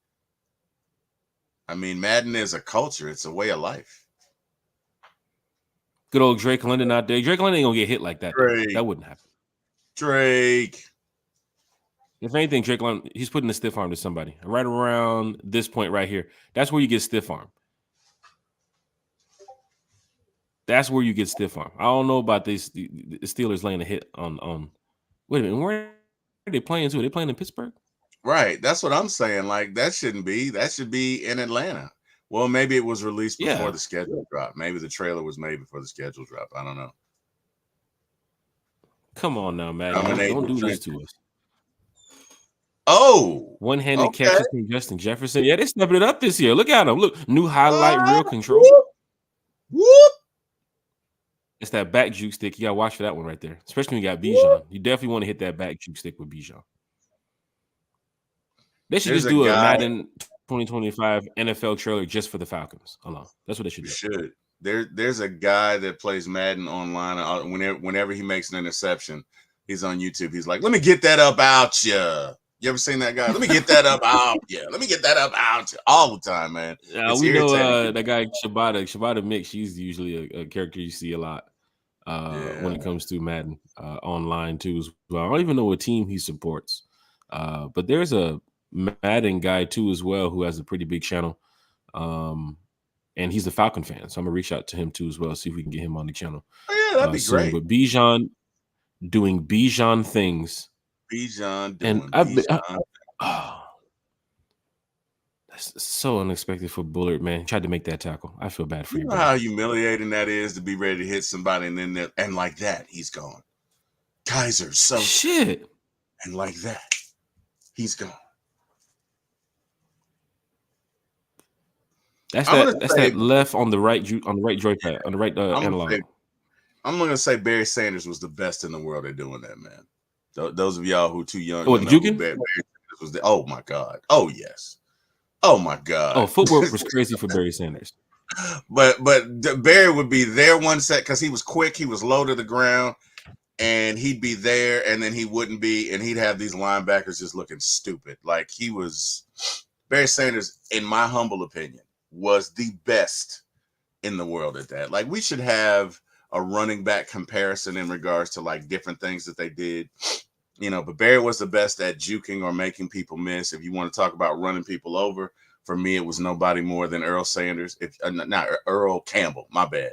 I mean, Madden is a culture. It's a way of life. Good old Drake London out there. Drake London ain't going to get hit like that. That wouldn't happen. Drake. If anything, Drake London, he's putting a stiff arm to somebody. Right around this point right here. That's where you get stiff arm. That's where you get stiff arm. I don't know about this. The Steelers laying a hit on. Wait a minute, where are they playing too? Are they playing in Pittsburgh? Right. That's what I'm saying. Like that shouldn't be. That should be in Atlanta. Well, maybe it was released before Yeah. the schedule drop. Maybe the trailer was made before the schedule drop. I don't know. Come on now, Madden. Dominate Don't the do this trenches. to us. Oh, One-handed okay. catches from Justin Jefferson. Yeah, they stepping it up this year. Look at them. Look, new highlight, Ah, real control. whoop, whoop, It's that back juke stick. You got to watch for that one right there, especially when you got whoop. Bijan. You definitely want to hit that back juke stick with Bijan. They should There's just a do a guy. Madden 2025 NFL trailer just for the Falcons alone. That's what they should You do. should. There's a guy that plays Madden online. Whenever he makes an interception, he's on YouTube. He's like, "Let me get that up out you." You ever seen that guy? Let me get that up out you. Let me get that up out you. All the time, man. It's We know irritating. that guy Shabata Mix. She's usually a character you see a lot when it comes to Madden online too as well. I don't even know what team he supports, but there's a Madden guy too as well who has a pretty big channel, and he's a Falcon fan. So I'm gonna reach out to him too as well, see if we can get him on the channel. Oh, yeah, that'd be soon. great. But Bijan doing Bijan things, Bijan and doing I've been. Bijan. That's so unexpected for Bullard, man. He tried to make that tackle. I feel bad for You you, know brother. how humiliating that is to be ready to hit somebody and like that, he's gone. Kaiser, so Shit. and like that, he's gone. That's I'm gonna that say left on the right joypad, on the right I'm analog. gonna say Barry Sanders was the best in the world at doing that, man. Those of y'all who too young Oh, to the know who juking? Barry Sanders was. Oh my god. Oh yes. Oh my god. Oh, footwork was crazy for Barry Sanders. but Barry would be there one set because he was quick. He was low to the ground, and he'd be there, and then he wouldn't be, and he'd have these linebackers just looking stupid. Like he was Barry Sanders, in my humble opinion, was the best in the world at that. Like we should have a running back comparison in regards to like different things that they did. But Barry was the best at juking or making people miss. If you want to talk about running people over, for me, it was nobody more than Earl Sanders. Not Earl Campbell, my bad.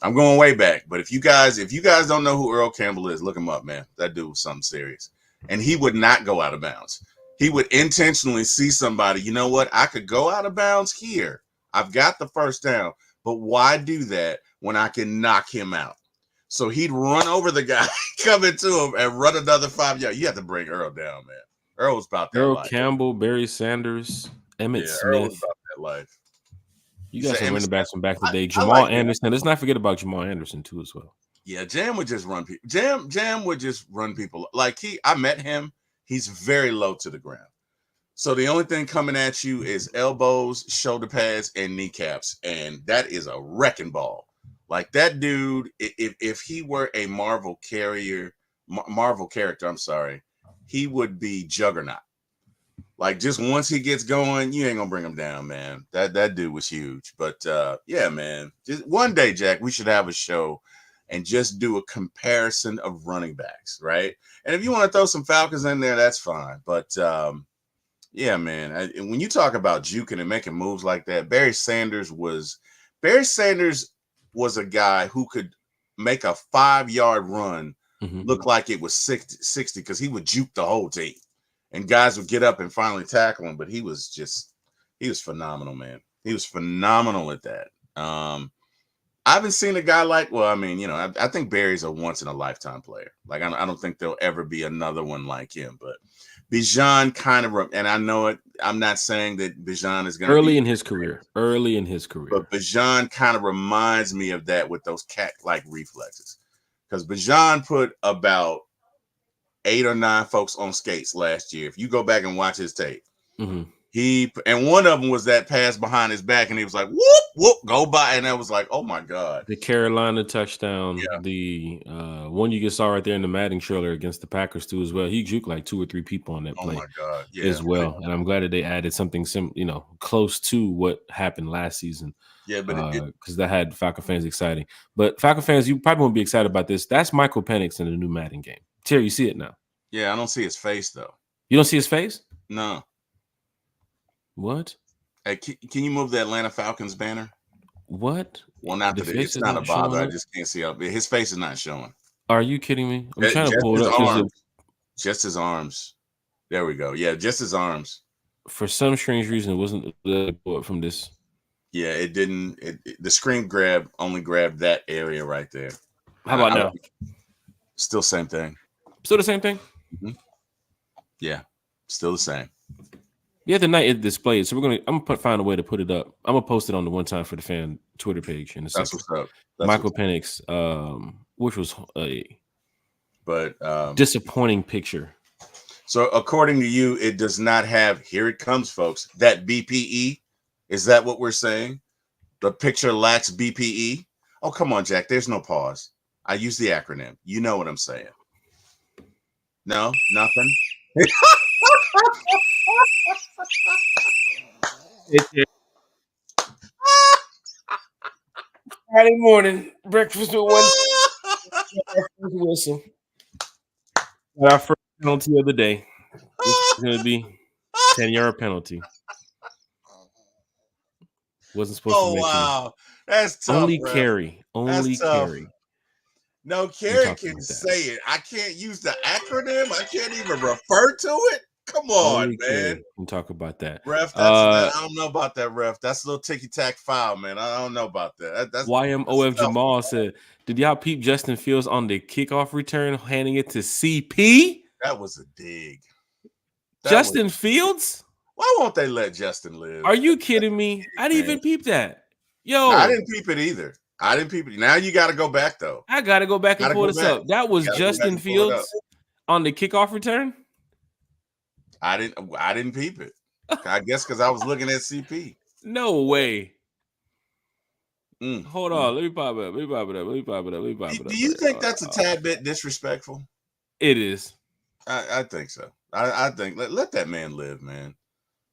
I'm going way back. But if you guys don't know who Earl Campbell is, look him up, man. That dude was something serious. And he would not go out of bounds. He would intentionally see somebody, you know what? I could go out of bounds here. I've got the first down. But why do that when I can knock him out? So he'd run over the guy, come into him, and run another 5 yards. You have to bring Earl down, man. Earl was about that Earl life. Campbell, Barry Sanders, Emmett Earl was Smith. about that life. You got some running backs from back in the day. I Jamal like Anderson. Let's not forget about Jamal Anderson too as well. Yeah, Jam would just run people. Jam would just run people. Like I met him. He's very low to the ground. So the only thing coming at you is elbows, shoulder pads, and kneecaps, and that is a wrecking ball. Like that dude, if he were a Marvel character, I'm sorry, he would be Juggernaut. Like just once he gets going, you ain't gonna bring him down, man. That dude was huge. But yeah, man. Just one day, Jack, we should have a show and just do a comparison of running backs, right? And if you want to throw some Falcons in there, that's fine. But yeah, man. When you talk about juking and making moves like that, Barry Sanders was a guy who could make a 5-yard run look like it was 60 because he would juke the whole team. And guys would get up and finally tackle him, but he was phenomenal, man. He was phenomenal at that. I haven't seen a guy like, I think Barry's a once in a lifetime player. Like, I don't think there'll ever be another one like him, but Bijan kind of, and I know it, I'm not saying that Bijan is going to be early in his career, but Bijan kind of reminds me of that with those cat-like reflexes. Because Bijan put about 8 or 9 folks on skates last year. If you go back and watch his tape, and one of them was that pass behind his back, and he was like, "Whoop whoop, go by," and I was like, "Oh my god!" The Carolina touchdown, Yeah. The one you just saw right there in the Madden trailer against the Packers too as well. He juked like 2 or 3 people on that play. Oh my god, yeah, as well. And I'm glad that they added something close to what happened last season. Yeah, but because that had Falcon fans exciting. But Falcon fans, you probably won't be excited about this. That's Michael Penix in the new Madden game. Terry, you see it now? Yeah, I don't see his face though. You don't see his face? No. What? Hey, can you move the Atlanta Falcons banner? What? One after The the. face It's is not a not bother. showing I up. just can't see up. His face is not showing. Are you kidding me? I'm trying to Just pull it his up because arms. Just his arms. There we go. Yeah, just his arms. for some strange reason it wasn't pull up from this. Yeah, it didn't. The screen grab only grabbed that area right there. How about now? Still same thing. Still the same thing? Mm-hmm. Yeah, still the same. Yeah, the night it displayed. So I'm gonna find a way to put it up. I'm gonna post it on the One Time for the Fan Twitter page in a second. That's what's up. Michael Penix, which was a disappointing picture. So according to you, it does not have. Here it comes, folks. That BPE. Is that what we're saying? The picture lacks BPE. Oh, come on, Jack. There's no pause. I use the acronym. You know what I'm saying. No, nothing. Friday morning, breakfast with one Wilson. Got our first penalty of the day. This is going to be 10-yard penalty. Wasn't supposed to mention. Wow, that's tough. Only ref. carry. Only carry. No, Carrie can say it. I can't use the acronym. I can't even refer to it. Come on, Only man. Carey can talk about that. Ref, I don't know about that, ref. That's a little ticky-tack foul, man. I don't know about that. That's YMOF Jamal said, did y'all peep Justin Fields on the kickoff return, handing it to CP? That was a dig. Justin Fields? Why won't they let Justin live? Are you kidding me? I didn't even peep that. Yo. No, I didn't peep it either. I didn't peep it. Now you got to go back, though. I got to go back and pull this up. That was Justin Fields on the kickoff return? I didn't peep it. I guess because I was looking at CP. No way. Hold on. Let me pop it up. Do you think that's a tad bit disrespectful? It is. I think so. I think let that man live, man.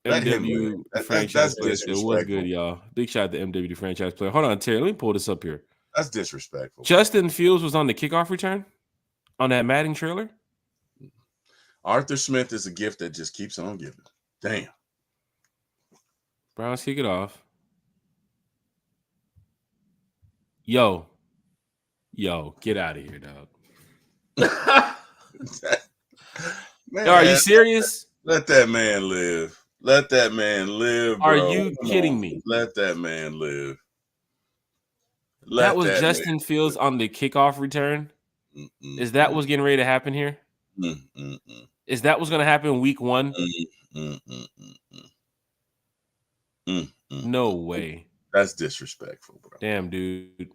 Let MW franchise player. It was good, y'all. Big shout out to MW the franchise player. Hold on, Terry. Let me pull this up here. That's disrespectful. Justin Fields was on the kickoff return on that Madden trailer. Arthur Smith is a gift that just keeps on giving. Damn. Browns kick it off. Yo, get out of here, dog. Man, are you serious? Let that man live. Let that man live, bro. Are you kidding me? Let that man live. That was Justin Fields on the kickoff return? Is that what's getting ready to happen here? Is that what's going to happen week 1? No way. That's disrespectful, bro. Damn, dude.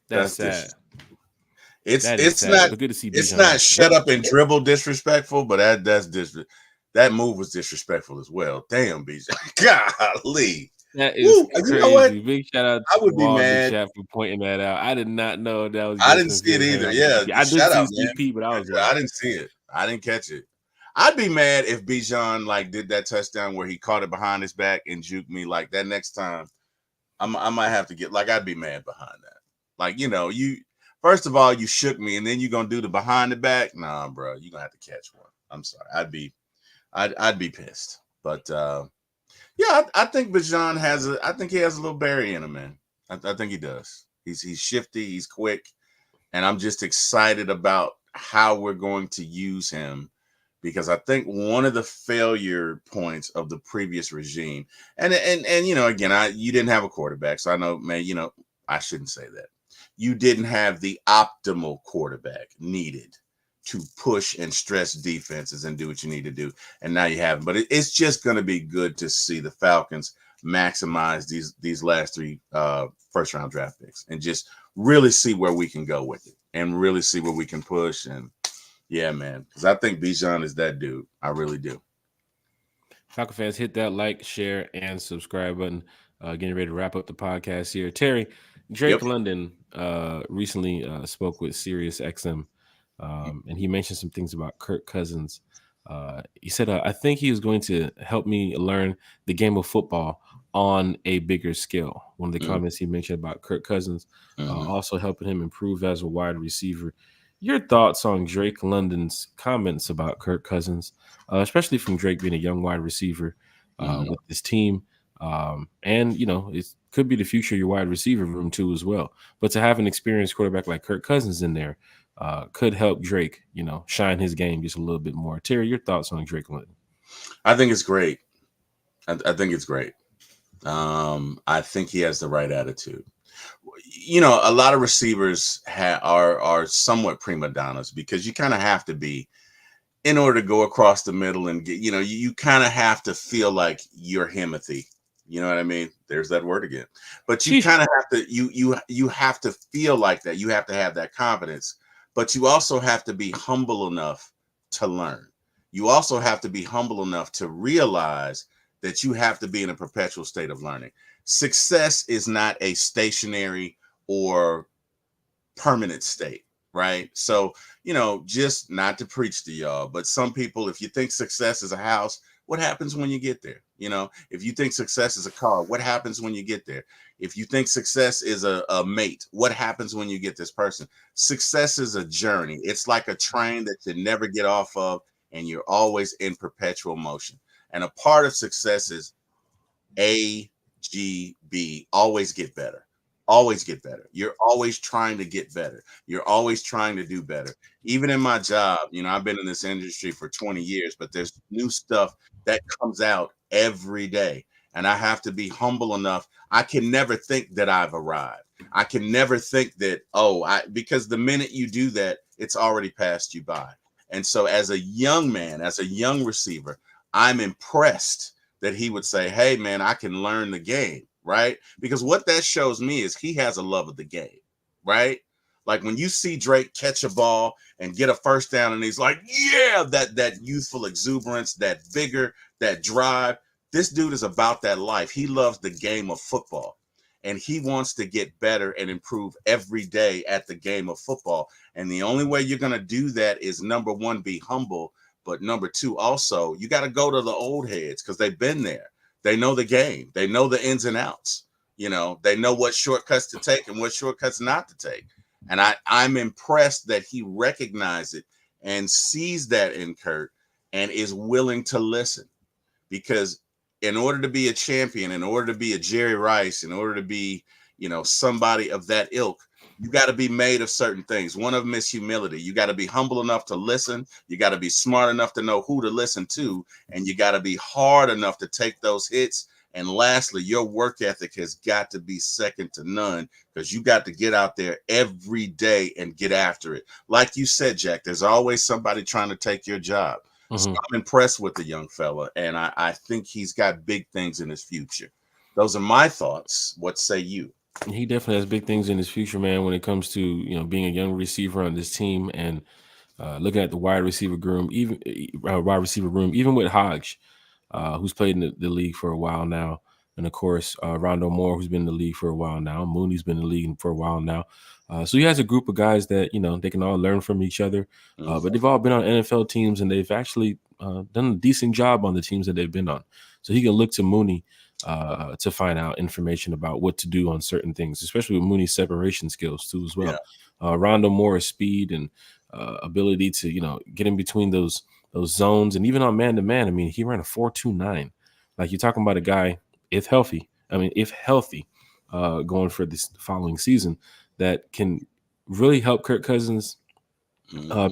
That's sad. It's not good to see. It's not shut up and dribble disrespectful, but that move was disrespectful as well. Damn, BJ. Golly. That is crazy. You know what? Big shout out to Wall in the chat for pointing that out. I did not know that was. I didn't see it either. Yeah, I did see CP, but I was I didn't see it. I didn't catch it. I'd be mad if Bijan did that touchdown where he caught it behind his back and juked me like that. Next time, I might have to get I'd be mad behind that. You first of all you shook me and then you're gonna do the behind the back. Nah, bro, you're gonna have to catch one. I'm sorry. I'd be pissed. But yeah, I think Bijan I think he has a little berry in him, man. I think he does. He's shifty, he's quick, and I'm just excited about how we're going to use him. Because I think one of the failure points of the previous regime, and again, you didn't have a quarterback, so I know, man, I shouldn't say that. You didn't have the optimal quarterback needed to push and stress defenses and do what you need to do, and now you have him. But it's just going to be good to see the Falcons maximize these last 3 first-round draft picks and just really see where we can go with it and really see where we can push and. Yeah, man, because I think Bijan is that dude. I really do. Falcon fans, hit that like, share, and subscribe button. Getting ready to wrap up the podcast here. Terry, Drake London recently spoke with Sirius XM, and he mentioned some things about Kirk Cousins. He said, I think he is going to help me learn the game of football on a bigger scale. One of the comments he mentioned about Kirk Cousins also helping him improve as a wide receiver. Your thoughts on Drake London's comments about Kirk Cousins, especially from Drake being a young wide receiver with this team, And it could be the future of your wide receiver room too as well. But to have an experienced quarterback like Kirk Cousins in there could help Drake, shine his game just a little bit more. Terry, your thoughts on Drake London? I think it's great. I think it's great. I think he has the right attitude. A lot of receivers are somewhat prima donnas because you kind of have to be in order to go across the middle and get, you kind of have to feel like you're Himothy. You know what I mean? There's that word again. But you Sheesh. kind of have to you have to feel like that. You have to have that confidence. But you also have to be humble enough to learn. You also have to be humble enough to realize that you have to be in a perpetual state of learning. Success is not a stationary or permanent state, right? So, just not to preach to y'all, but some people, if you think success is a house, what happens when you get there? If you think success is a car, what happens when you get there? If you think success is a mate, what happens when you get this person? Success is a journey. It's like a train that you never get off of, and you're always in perpetual motion. And a part of success is AGB, always get better. Always get better. You're always trying to get better. You're always trying to do better. Even in my job, I've been in this industry for 20 years, but there's new stuff that comes out every day. And I have to be humble enough. I can never think that I've arrived. I can never think that, because the minute you do that, it's already passed you by. And so as a young man, as a young receiver, I'm impressed that he would say, hey, man, I can learn the game. Right? Because what that shows me is he has a love of the game, right? Like when you see Drake catch a ball and get a first down and he's like, yeah, that youthful exuberance, that vigor, that drive. This dude is about that life. He loves the game of football and he wants to get better and improve every day at the game of football. And the only way you're going to do that is, number one, be humble. But number two, also, you got to go to the old heads because they've been there. They know the game. They know the ins and outs. They know what shortcuts to take and what shortcuts not to take. And I'm impressed that he recognizes it and sees that in Kirk and is willing to listen. Because in order to be a champion, in order to be a Jerry Rice, in order to be, somebody of that ilk, you got to be made of certain things. One of them is humility. You got to be humble enough to listen. You got to be smart enough to know who to listen to. And you got to be hard enough to take those hits. And lastly, your work ethic has got to be second to none because you got to get out there every day and get after it. Like you said, Jack, there's always somebody trying to take your job. Mm-hmm. So I'm impressed with the young fella. And I think he's got big things in his future. Those are my thoughts. What say you? He definitely has big things in his future, man, when it comes to, being a young receiver on this team and looking at the wide receiver room, even with Hodge, who's played in the league for a while now. And of course, Rondo Moore, who's been in the league for a while now. Mooney's been in the league for a while now. So he has a group of guys that, they can all learn from each other. But they've all been on NFL teams and they've actually done a decent job on the teams that they've been on. So he can look to Mooney to find out information about what to do on certain things, especially with Mooney's separation skills too as well. Yeah. Rondo Moore's speed and ability to, get in between those zones and even on man-to-man. I mean, he ran a 4.29. Like you're talking about a guy, if healthy, going for this following season that can really help Kirk Cousins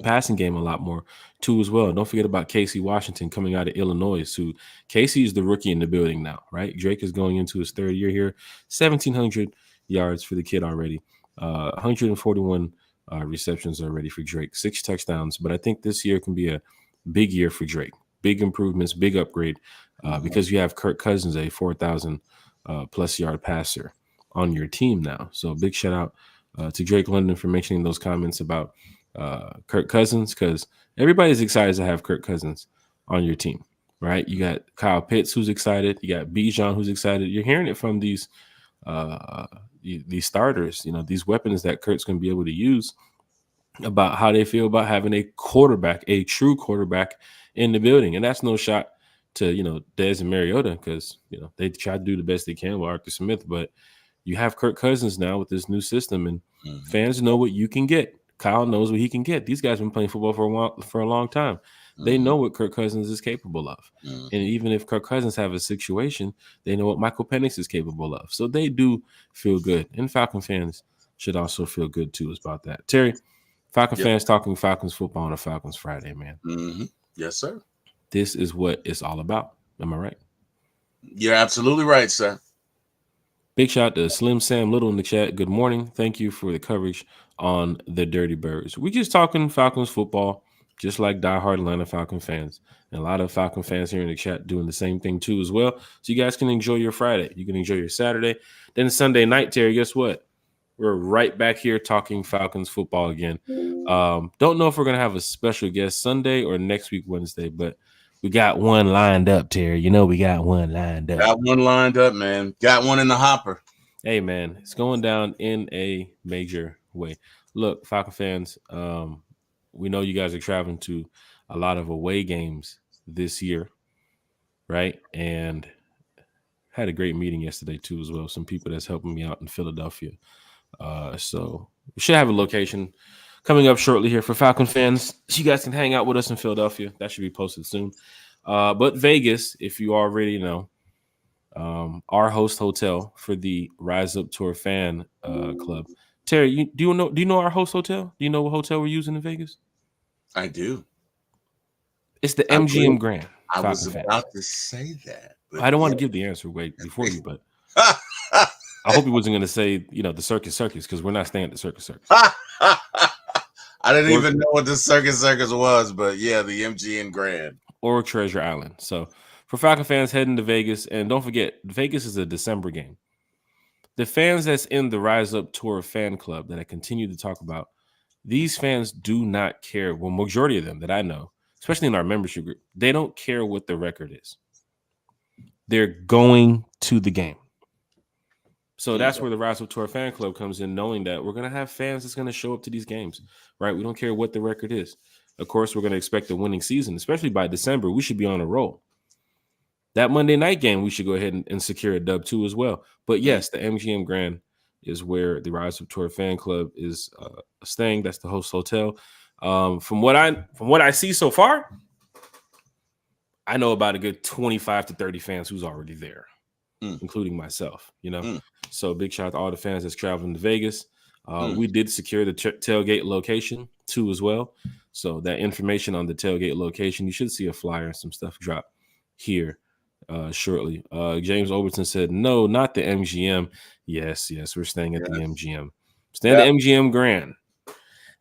passing game a lot more too as well. Don't forget about Casey Washington coming out of Illinois. Who Casey is the rookie in the building now, right? Drake is going into his third year here. 1,700 yards for the kid already. 141 receptions already for Drake. 6 touchdowns. But I think this year can be a big year for Drake. Big improvements, big upgrade because you have Kirk Cousins, a 4,000 plus yard passer on your team now. So big shout out to Drake London for mentioning those comments about Kirk Cousins, because everybody's excited to have Kirk Cousins on your team, right? You got Kyle Pitts who's excited. You got Bijan who's excited. You're hearing it from these starters, these weapons that Kirk's going to be able to use about how they feel about having a quarterback, a true quarterback in the building. And that's no shot to, Dez and Mariota because, they try to do the best they can with Arthur Smith. But you have Kirk Cousins now with this new system and fans know what you can get. Kyle knows what he can get. These guys have been playing football for a long time. They know what Kirk Cousins is capable of. And even if Kirk Cousins have a situation, they know what Michael Penix is capable of. So they do feel good. And Falcon fans should also feel good too about that. Terry, Falcon fans talking Falcons football on a Falcons Friday, man. Yes, sir. This is what it's all about. Am I right? You're absolutely right, sir. Big shout out to Slim Sam Little in the chat. Good morning. Thank you for the coverage on the Dirty Birds. We're just talking Falcons football, just like diehard Atlanta Falcon fans. And a lot of Falcon fans here in the chat doing the same thing too as well. So you guys can enjoy your Friday. You can enjoy your Saturday. Then Sunday night, Terry, guess what? We're right back here talking Falcons football again. Don't know if we're going to have a special guest Sunday or next week, Wednesday, but we got one lined up, Terry. You know we got one lined up. Got one lined up, man. Got one in the hopper. Hey, man, it's going down in a major way. Look, Falcon fans, we know you guys are traveling to a lot of away games this year, right? And had a great meeting yesterday too as well. Some people that's helping me out in Philadelphia. So we should have a location coming up shortly here for Falcon fans. So you guys can hang out with us in Philadelphia. That should be posted soon. But Vegas, if you already know, our host hotel for the Rise Up Tour fan club. Terry, do you know our host hotel? Do you know what hotel we're using in Vegas? I do. It's the MGM Grand. I was about to say that. I don't want to give the answer away before you, but I hope he wasn't going to say, the Circus because we're not staying at the Circus. I didn't even know what the Circus was, but yeah, the MGM Grand. Or Treasure Island. So for Falcon fans heading to Vegas, and don't forget, Vegas is a December game. The fans that's in the Rise Up Tour fan club that I continue to talk about, these fans do not care. Well, majority of them that I know, especially in our membership group, they don't care what the record is. They're going to the game. So that's where the Rise Up Tour fan club comes in, knowing that we're going to have fans that's going to show up to these games, right? We don't care what the record is. Of course, we're going to expect a winning season, especially by December. We should be on a roll. That Monday night game, we should go ahead and secure a dub too as well. But yes, the MGM Grand is where the Rise Up Tour fan club is staying. That's the host hotel. From what I see so far, I know about a good 25 to 30 fans who's already there, including myself, So big shout out to all the fans that's traveling to Vegas. We did secure the tailgate location too as well. So that information on the tailgate location, you should see a flyer and some stuff drop here shortly. James Overton said, no, not the MGM. Yes, we're staying at the MGM. Staying at the MGM Grand.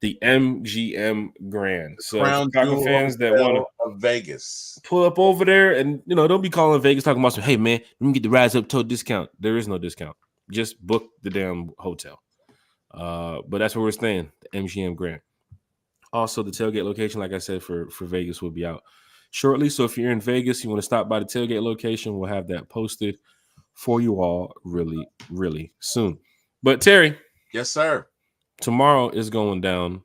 The MGM Grand. So Falcon fans that want to Vegas pull up over there and don't be calling Vegas talking about some, hey man, we can get the Rise Up Tour discount. There is no discount. Just book the damn hotel. But that's where we're staying, the MGM Grand. Also, the tailgate location, like I said, for Vegas will be out shortly. So if you're in Vegas, you want to stop by the tailgate location, we'll have that posted for you all really, really soon. But Terry. Yes, sir. Tomorrow is going down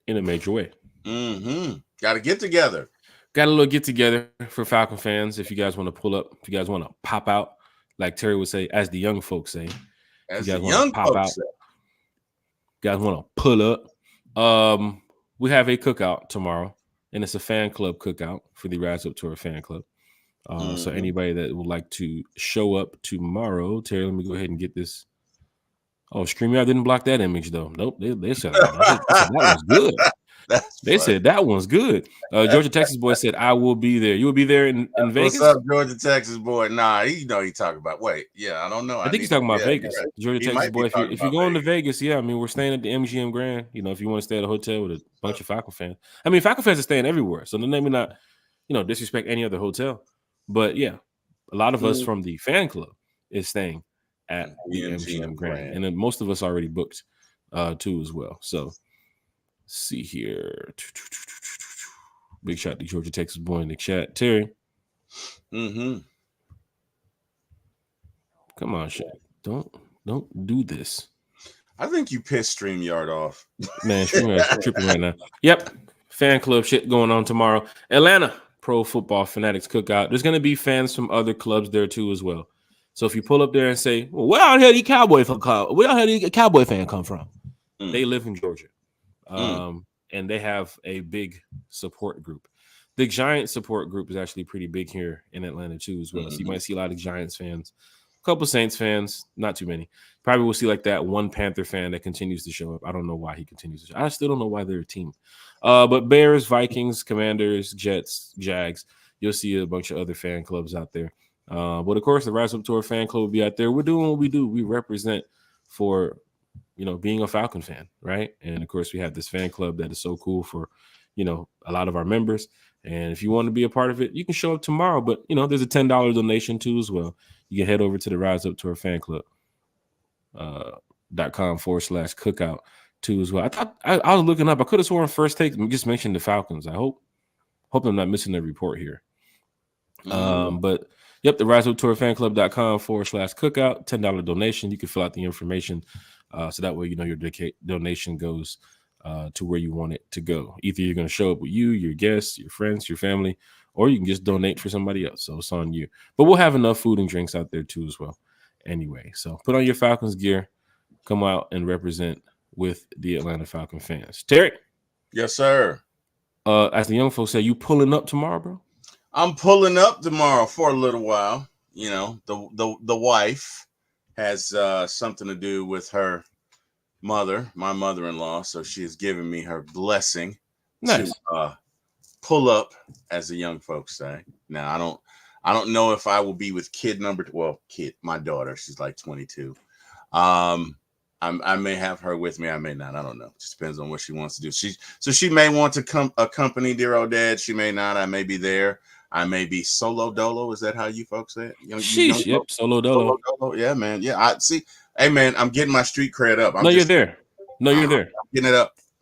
in a major way. Got to get together. Got a little get together for Falcon fans. If you guys want to pull up, if you guys want to pop out, like Terry would say, as the young folks say. As you guys want to pop out, guys want to pull up. We have a cookout tomorrow, and it's a fan club cookout for the Rise Up Tour fan club. So anybody that would like to show up tomorrow, Terry, let me go ahead and get this. Oh, StreamYard didn't block that image though. Nope, they said that was good. They said that one's good. Georgia Texas boy said, "I will be there." You will be there in Vegas. What's up, Georgia Texas boy? Nah, he talking about. Wait, yeah, I don't know. I think he's talking about Vegas. Right. Georgia Texas boy. If you're going to Vegas, yeah, I mean we're staying at the MGM Grand. If you want to stay at a hotel with a bunch of Falcon fans, I mean Falcon fans are staying everywhere. So let me not, disrespect any other hotel. But yeah, a lot of us from the fan club is staying at the MGM Grand. And then most of us already booked too as well. So see here. Big shout to Georgia Texas boy in the chat. Terry. Come on, Shaq. Don't do this. I think you pissed StreamYard off. Man, StreamYard's tripping right now. Yep. Fan club shit going on tomorrow. Atlanta Pro Football Fanatics Cookout. There's going to be fans from other clubs there too as well. So if you pull up there and say, well, where out here the Cowboy fan come from? They live in Georgia. And they have a big support group. The Giants support group is actually pretty big here in Atlanta too, as well. So you might see a lot of Giants fans, a couple Saints fans, not too many. Probably will see like that one Panther fan that continues to show up. I don't know why he continues to show up. I still don't know why they're a team. But Bears, Vikings, Commanders, Jets, Jags, you'll see a bunch of other fan clubs out there. But of course, the Rise Up Tour fan club will be out there. We're doing what we do. We represent for being a Falcon fan, right? And of course, we have this fan club that is so cool for, a lot of our members. And if you want to be a part of it, you can show up tomorrow. But there's a $10 donation too as well. You can head over to the Rise Up Tour fan club .com/cookout too as well. I thought I was looking up. I could have sworn First Take just mentioned the Falcons. I hope I'm not missing the report here. But yep, the Rise Up Tour fan club.com/cookout, $10 donation. You can fill out the information. So that way, your donation goes to where you want it to go. Either you're going to show up with you, your guests, your friends, your family, or you can just donate for somebody else. So it's on you. But we'll have enough food and drinks out there too as well. Anyway, so put on your Falcons gear, come out and represent with the Atlanta Falcon fans. Terry? Yes, sir. As the young folks say, you pulling up tomorrow, bro? I'm pulling up tomorrow for a little while. The wife has something to do with her mother, my mother-in-law, so she has given me her blessing to pull up, as the young folks say. Now, I don't know if I will be with my daughter, she's like 22. I may have her with me, I may not, I don't know. It just depends on what she wants to do. She may want to accompany dear old dad, she may not. I may be there. I may be solo dolo. Is that how you folks say it? Yep, solo dolo. Yeah, man. Yeah, I see. Hey, man, I'm getting my street cred up. You're there. You're there.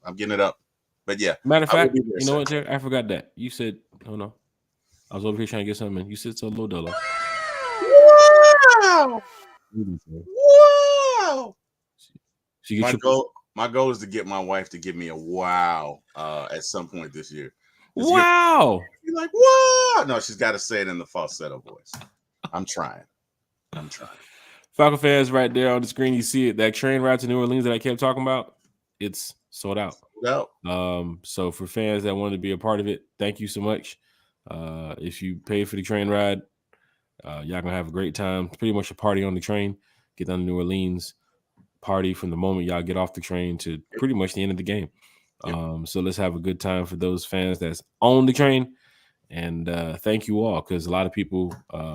I'm getting it up. But yeah. Matter of fact, you know what, Terry? I forgot that. You said, oh no. I was over here trying to get something. You said solo dolo. Wow. Wow. My goal is to get my wife to give me a wow at some point this year. Wow. You're like, wow. No, she's got to say it in the falsetto voice. I'm trying. Falcon fans, right there on the screen, you see it. That train ride to New Orleans that I kept talking about, it's sold out. So for fans that wanted to be a part of it, thank you so much. If you pay for the train ride, y'all gonna have a great time. It's pretty much a party on the train. Get down to New Orleans, party from the moment y'all get off the train to pretty much the end of the game. So let's have a good time for those fans that's on the train. And thank you all, because a lot of people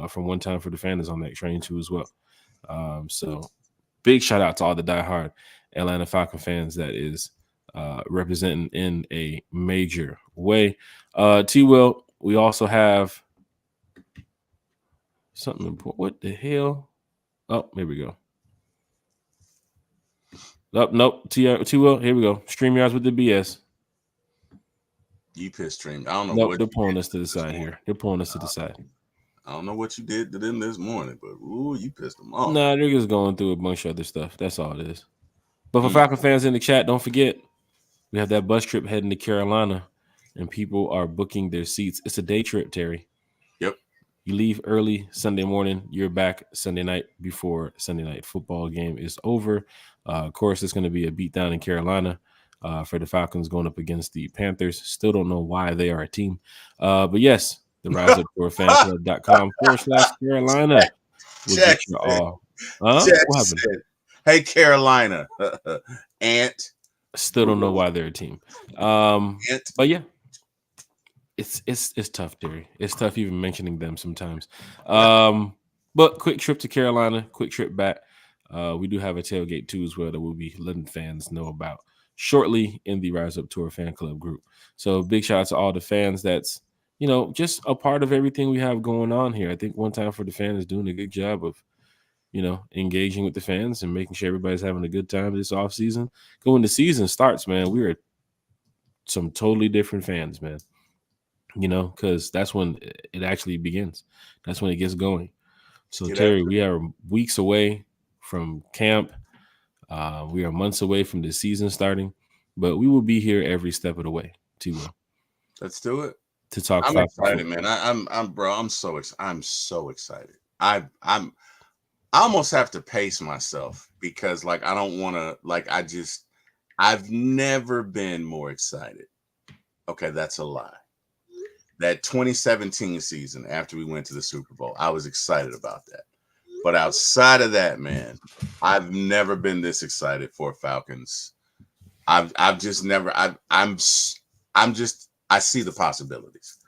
from One Time for the Fan is on that train too as well. So big shout out to all the diehard Atlanta Falcon fans that is representing in a major way. T-Will, we also have something important. What the hell? Oh, here we go. Oh, nope. T-Will, here we go. StreamYards with the BS. You pissed stream. I don't know. Nope, they're pulling us to the side here. They're pulling us to the side. I don't know what you did to them this morning, but you pissed them off. Nah, they're just going through a bunch of other stuff. That's all it is. But for Falcon fans in the chat, don't forget, we have that bus trip heading to Carolina, and people are booking their seats. It's a day trip, Terry. Yep. You leave early Sunday morning. You're back Sunday night before Sunday night football game is over. Of course, it's going to be a beatdown in Carolina for the Falcons going up against the Panthers. Still don't know why they are a team. But yes, the Rise Up Tour fan club.com/Carolina. Check. What happened? Hey, Carolina. Ant. Still don't know why they're a team. But yeah, it's tough, Terry. It's tough even mentioning them sometimes. But quick trip to Carolina, quick trip back. We do have a tailgate too as well that we'll be letting fans know about shortly in the Rise Up Tour fan club group. So big shout out to all the fans that's just a part of everything we have going on here. I think One Time for the Fan is doing a good job of engaging with the fans and making sure everybody's having a good time this off season. When the season starts, man, we are some totally different fans, man. Because that's when it actually begins. That's when it gets going. So Terry, we are weeks away from camp. We are months away from the season starting, but we will be here every step of the way. Let's do it. To talk. I'm excited, man. I'm so excited. I almost have to pace myself because I don't want to I've never been more excited. Okay, that's a lie. That 2017 season after we went to the Super Bowl, I was excited about that. But outside of that, man, I've never been this excited for Falcons. I've just never. I'm just. I see the possibilities.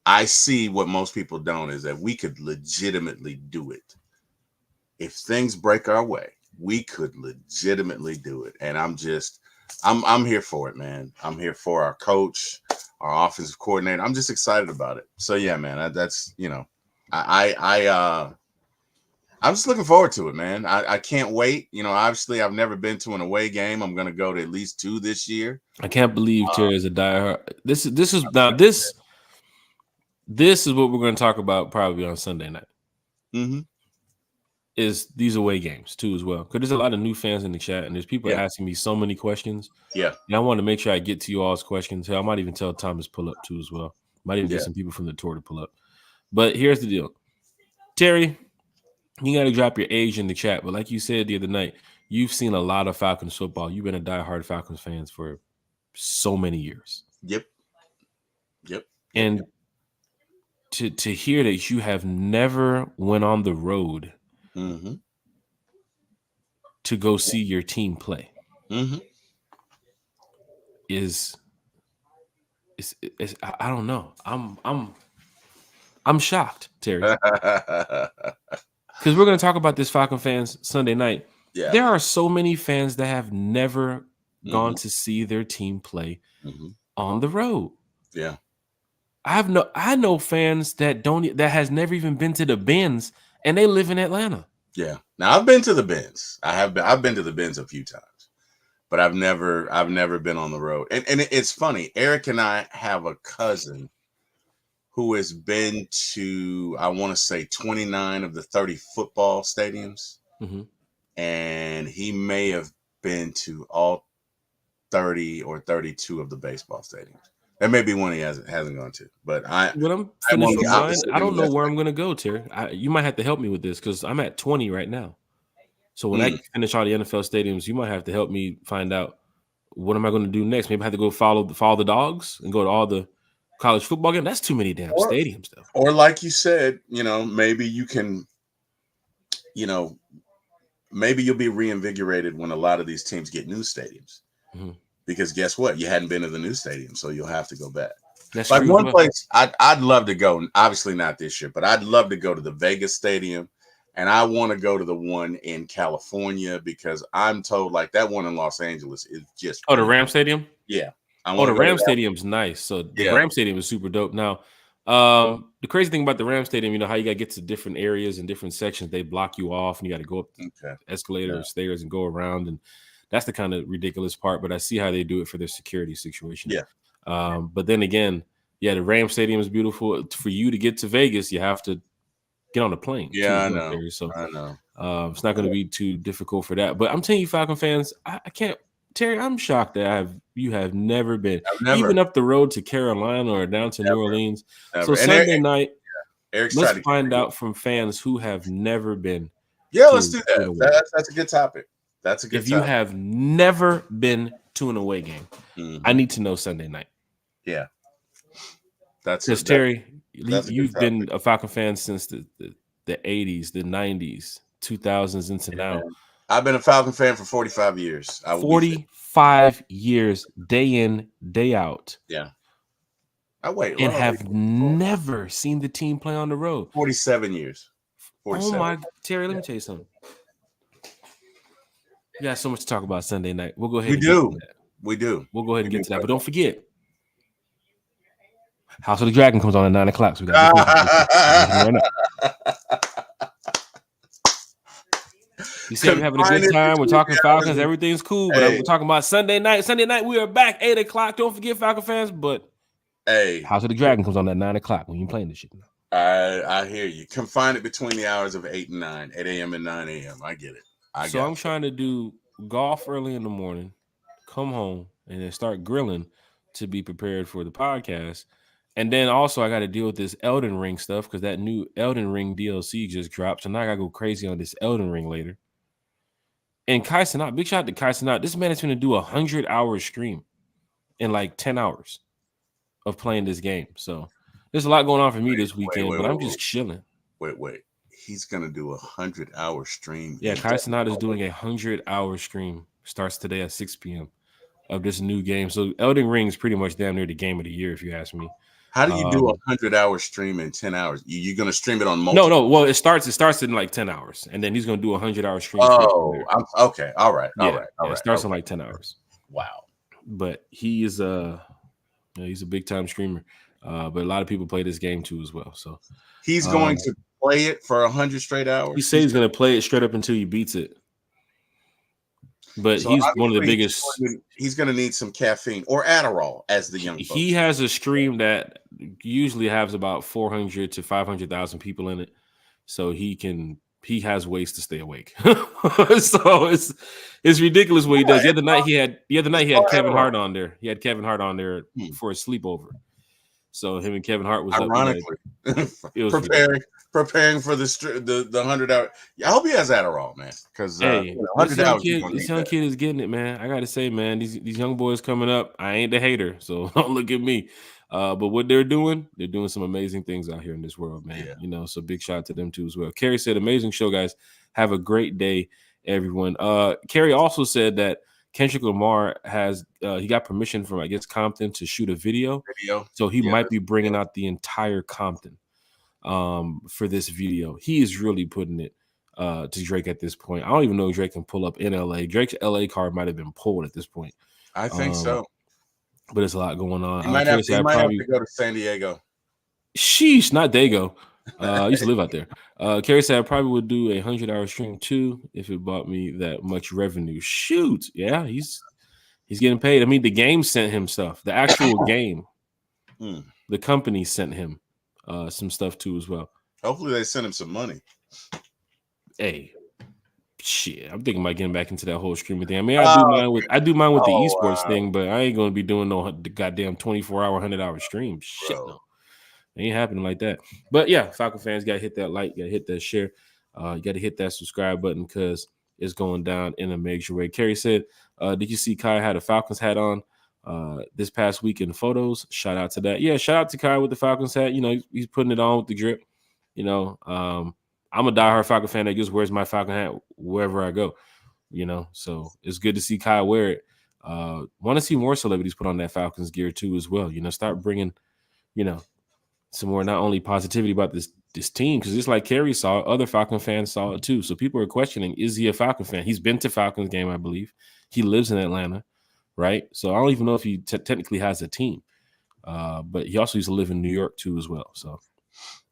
I see what most people don't is that we could legitimately do it. If things break our way, we could legitimately do it. And I'm here for it, man. I'm here for our coach, our offensive coordinator. I'm just excited about it. So yeah, man, that's I'm just looking forward to it, man. I can't wait. Obviously I've never been to an away game. I'm gonna go to at least 2 this year. I can't believe Terry is a diehard. This is now this is what we're going to talk about probably on Sunday night. Mm-hmm. Is these away games too as well, because there's a lot of new fans in the chat and there's people asking me so many questions. Yeah, and I want to make sure I get to you all's questions. I might even tell Thomas pull up too as well. Might even get some people from the tour to pull up. But here's the deal, Terry, you got to drop your age in the chat. But like you said the other night, you've seen a lot of Falcons football. You've been a diehard Falcons fans for so many years. Yep. And to hear that you have never went on the road to go see your team play is I don't know. I'm shocked, Terry. Because we're going to talk about this Falcon fans Sunday night. Yeah. There are so many fans that have never gone to see their team play on the road. Yeah. I know fans that has never even been to the Benz, and they live in Atlanta. Yeah. Now I've been to the Benz. I've been to the Benz a few times, but I've never been on the road. And it's funny. Eric and I have a cousin who has been to, I want to say 29 of the 30 football stadiums. And he may have been to all 30 or 32 of the baseball stadiums. There may be one he hasn't gone to, but when I'm finished with mine, I don't know where I'm going to go, Terry. You might have to help me with this because I'm at 20 right now. So when I finish all the NFL stadiums, you might have to help me find out what am I going to do next. Maybe I have to go follow the dogs and go to all the college football games. That's too many damn stadiums, though. Or like you said, maybe you can, maybe you'll be reinvigorated when a lot of these teams get new stadiums. Because guess what? You hadn't been to the new stadium, so you'll have to go back. That's like one place I'd love to go, obviously not this year, but I'd love to go to the Vegas Stadium, and I want to go to the one in California because I'm told like that one in Los Angeles is just the Ram Stadium? Yeah. The Ram Stadium's nice. So the Ram Stadium is super dope. Now, the crazy thing about the Ram Stadium, how you got to get to different areas and different sections, they block you off and you got to go up the escalator or stairs and go around, and that's the kind of ridiculous part, but I see how they do it for their security situation. Yeah. But then again, the Ram Stadium is beautiful. For you to get to Vegas, you have to get on a plane. Yeah, I know. So I know. It's not going to be too difficult for that. But I'm telling you, Falcon fans, I can't. Terry, I'm shocked that you have never been even up the road to Carolina or down to New Orleans. So and Sunday night, let's find out from fans who have never been. Yeah, let's do that. That's a good topic. That's a good topic. If you have never been to an away game, I need to know Sunday night. Yeah. Because Terry, you've been a Falcon fan since the 80s, the 90s, 2000s into now. I've been a Falcon fan for 45 years. 45 years, day in, day out. Yeah. And have never seen the team play on the road. 47 years. 47. Oh my, Terry, let me tell you something. We got so much to talk about Sunday night. We'll go ahead. We do. We'll go ahead and get to that. But don't forget, House of the Dragon comes on at 9 o'clock. So we got right now. You see, we're having a good time. We're talking Falcons. Everything's cool. But we're talking about Sunday night. Sunday night, we are back 8 o'clock. Don't forget, Falcon fans. But House of the Dragon comes on at 9 o'clock when you're playing this shit. I hear you. Confine it between the hours of 8 and 9, 8 a.m. and 9 a.m. I get it. I'm trying to do golf early in the morning, come home, and then start grilling to be prepared for the podcast. And then also I got to deal with this Elden Ring stuff because that new Elden Ring DLC just dropped. So now I got to go crazy on this Elden Ring later. And Kai Cenat, big shout out to Kai Cenat. This man is going to do 100-hour stream in like 10 hours of playing this game. So there's a lot going on for me this weekend, but I'm just chilling. Wait. He's gonna do 100-hour stream. Yeah, Kai Cenat is doing 100-hour stream. Starts today at 6 p.m. of this new game. So Elden Ring is pretty much damn near the game of the year, if you ask me. How do you do a 100-hour stream in 10 hours? You're gonna stream it on multiple? No. Well, it starts in like 10 hours, and then he's gonna do 100-hour stream. Oh, okay. All right. It starts in like 10 hours. Wow. But he is he's a big time streamer. But a lot of people play this game too as well. So he's going to play it for 100 straight hours. He says he's going to play it straight up until he beats it. But so he's one of the biggest. He's going to need some caffeine or Adderall, as the young folks. He has a stream that usually has about 400 to 500,000 people in it, so he has ways to stay awake. So it's ridiculous what he does. The other night he had Kevin Hart on there. He had Kevin Hart on there for a sleepover. So him and Kevin Hart was ironically preparing for the 100-hour. I hope he has Adderall, man. Because 100 hours. This young kid is getting it, man. I gotta say, man, these young boys coming up. I ain't the hater, so don't look at me. But what they're doing some amazing things out here in this world, man. Yeah. You know, so big shout out to them too as well. Carrie said, "Amazing show, guys. Have a great day, everyone." Carrie also said that Kendrick Lamar has he got permission from, I guess, Compton to shoot a video. So he might be bringing out the entire Compton for this video. He is really putting it to Drake at this point. I don't even know if Drake can pull up in LA. Drake's LA card might have been pulled at this point. I think so. But there's a lot going on. He might have to go to San Diego. Sheesh, not Dago. I used to live out there. Carrie said I probably would do a 100-hour stream too if it bought me that much revenue. Shoot, yeah, he's getting paid. I mean, the game sent him stuff. The actual game, the company sent him some stuff too as well. Hopefully, they sent him some money. Hey, shit, I'm thinking about getting back into that whole streaming thing. I mean, I do mine with the esports thing, but I ain't gonna be doing the goddamn 24-hour, 100-hour stream. Shit, no. It ain't happening like that. But yeah, Falcon fans, got to hit that like, got to hit that share. You got to hit that subscribe button because it's going down in a major way. Carrie said, did you see Kai had a Falcons hat on this past week in photos? Shout out to that. Yeah, shout out to Kai with the Falcons hat. You know, he's putting it on with the drip. You know, I'm a diehard Falcon fan that just wears my Falcon hat wherever I go. You know, so it's good to see Kai wear it. Want to see more celebrities put on that Falcons gear too as well. You know, start bringing, you know, some more not only positivity about this team, because it's like Kerry saw it, other Falcon fans saw it too. So people are questioning, is he a Falcon fan? He's been to Falcons game, I believe. He lives in Atlanta, right? So I don't even know if he technically has a team. But he also used to live in New York too as well. So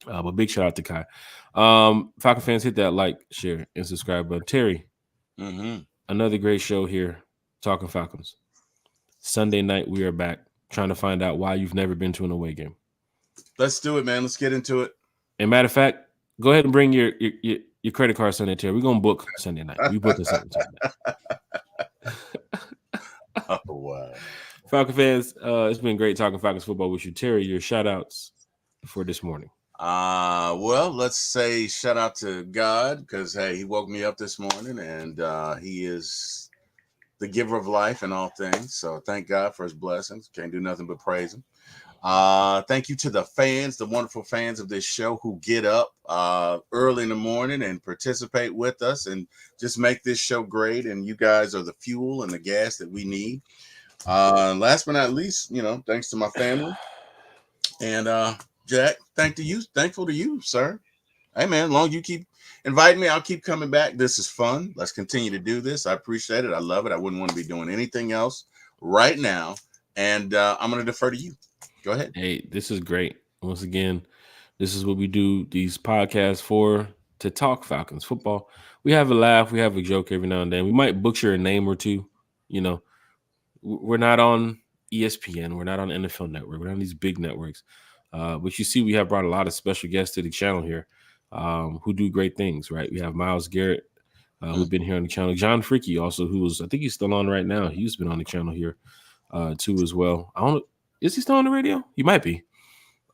but big shout out to Kai. Falcon fans, hit that like, share, and subscribe button. Terry, another great show here, Talking Falcons. Sunday night, we are back trying to find out why you've never been to an away game. Let's do it, man. Let's get into it. And matter of fact, go ahead and bring your credit card Sunday, Terry. We're going to book Sunday night. We book a Sunday night. Oh, wow. Falcon fans, it's been great talking Falcons football with you. Terry, your shout-outs for this morning. Well, let's say shout out to God because, hey, he woke me up this morning and he is the giver of life and all things. So thank God for his blessings. Can't do nothing but praise him. Thank you to the fans, the wonderful fans of this show who get up early in the morning and participate with us and just make this show great. And you guys are the fuel and the gas that we need. Last but not least, you know, thanks to my family. And Jack, thankful to you, sir. Hey, man, as long as you keep inviting me, I'll keep coming back. This is fun. Let's continue to do this. I appreciate it. I love it. I wouldn't want to be doing anything else right now. And I'm going to defer to you. Go ahead. Hey, this is great. Once again, this is what we do these podcasts for, to talk Falcons football. We have a laugh. We have a joke every now and then. We might butcher a name or two. You know, we're not on ESPN. We're not on NFL Network. We're not on these big networks. But you see, we have brought a lot of special guests to the channel here who do great things, right? We have Myles Garrett, who's been here on the channel. John Freaky also, I think he's still on right now. He's been on the channel here too as well. I don't know. Is he still on the radio? He might be.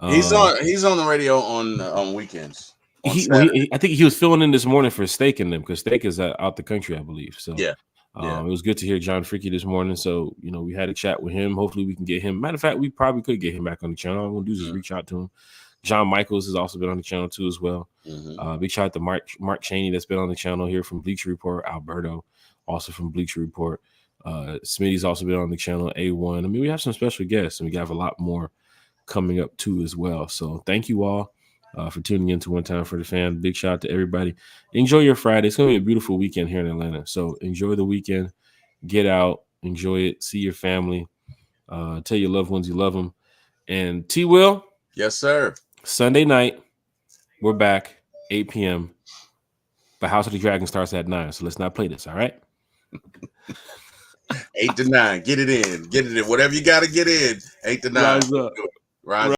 He's on the radio on weekends. on I Saturday. think he was filling in this morning for Steak and them because Steak is out the country, I believe. So Yeah. it was good to hear John Freaky this morning. So we had a chat with him. Hopefully, we can get him. Matter of fact, we probably could get him back on the channel. All I'm gonna do is just reach out to him. John Michaels has also been on the channel too as well. Big shout out to Mark Cheney that's been on the channel here from Bleacher Report. Alberto also from Bleacher Report. Smitty's also been on the channel. A1. I mean, we have some special guests, and we have a lot more coming up too as well. So thank you all for tuning in to One Time for the Fan. Big shout out to everybody. Enjoy your Friday. It's gonna be a beautiful weekend here in Atlanta. So enjoy the weekend. Get out, enjoy it, see your family, tell your loved ones you love them. And T Will, yes, sir. Sunday night, we're back 8 p.m. But House of the Dragon starts at 9, so let's not play this. All right. 8 to 9, get it in. Whatever you got to get in. 8 to 9. Rise up. Rise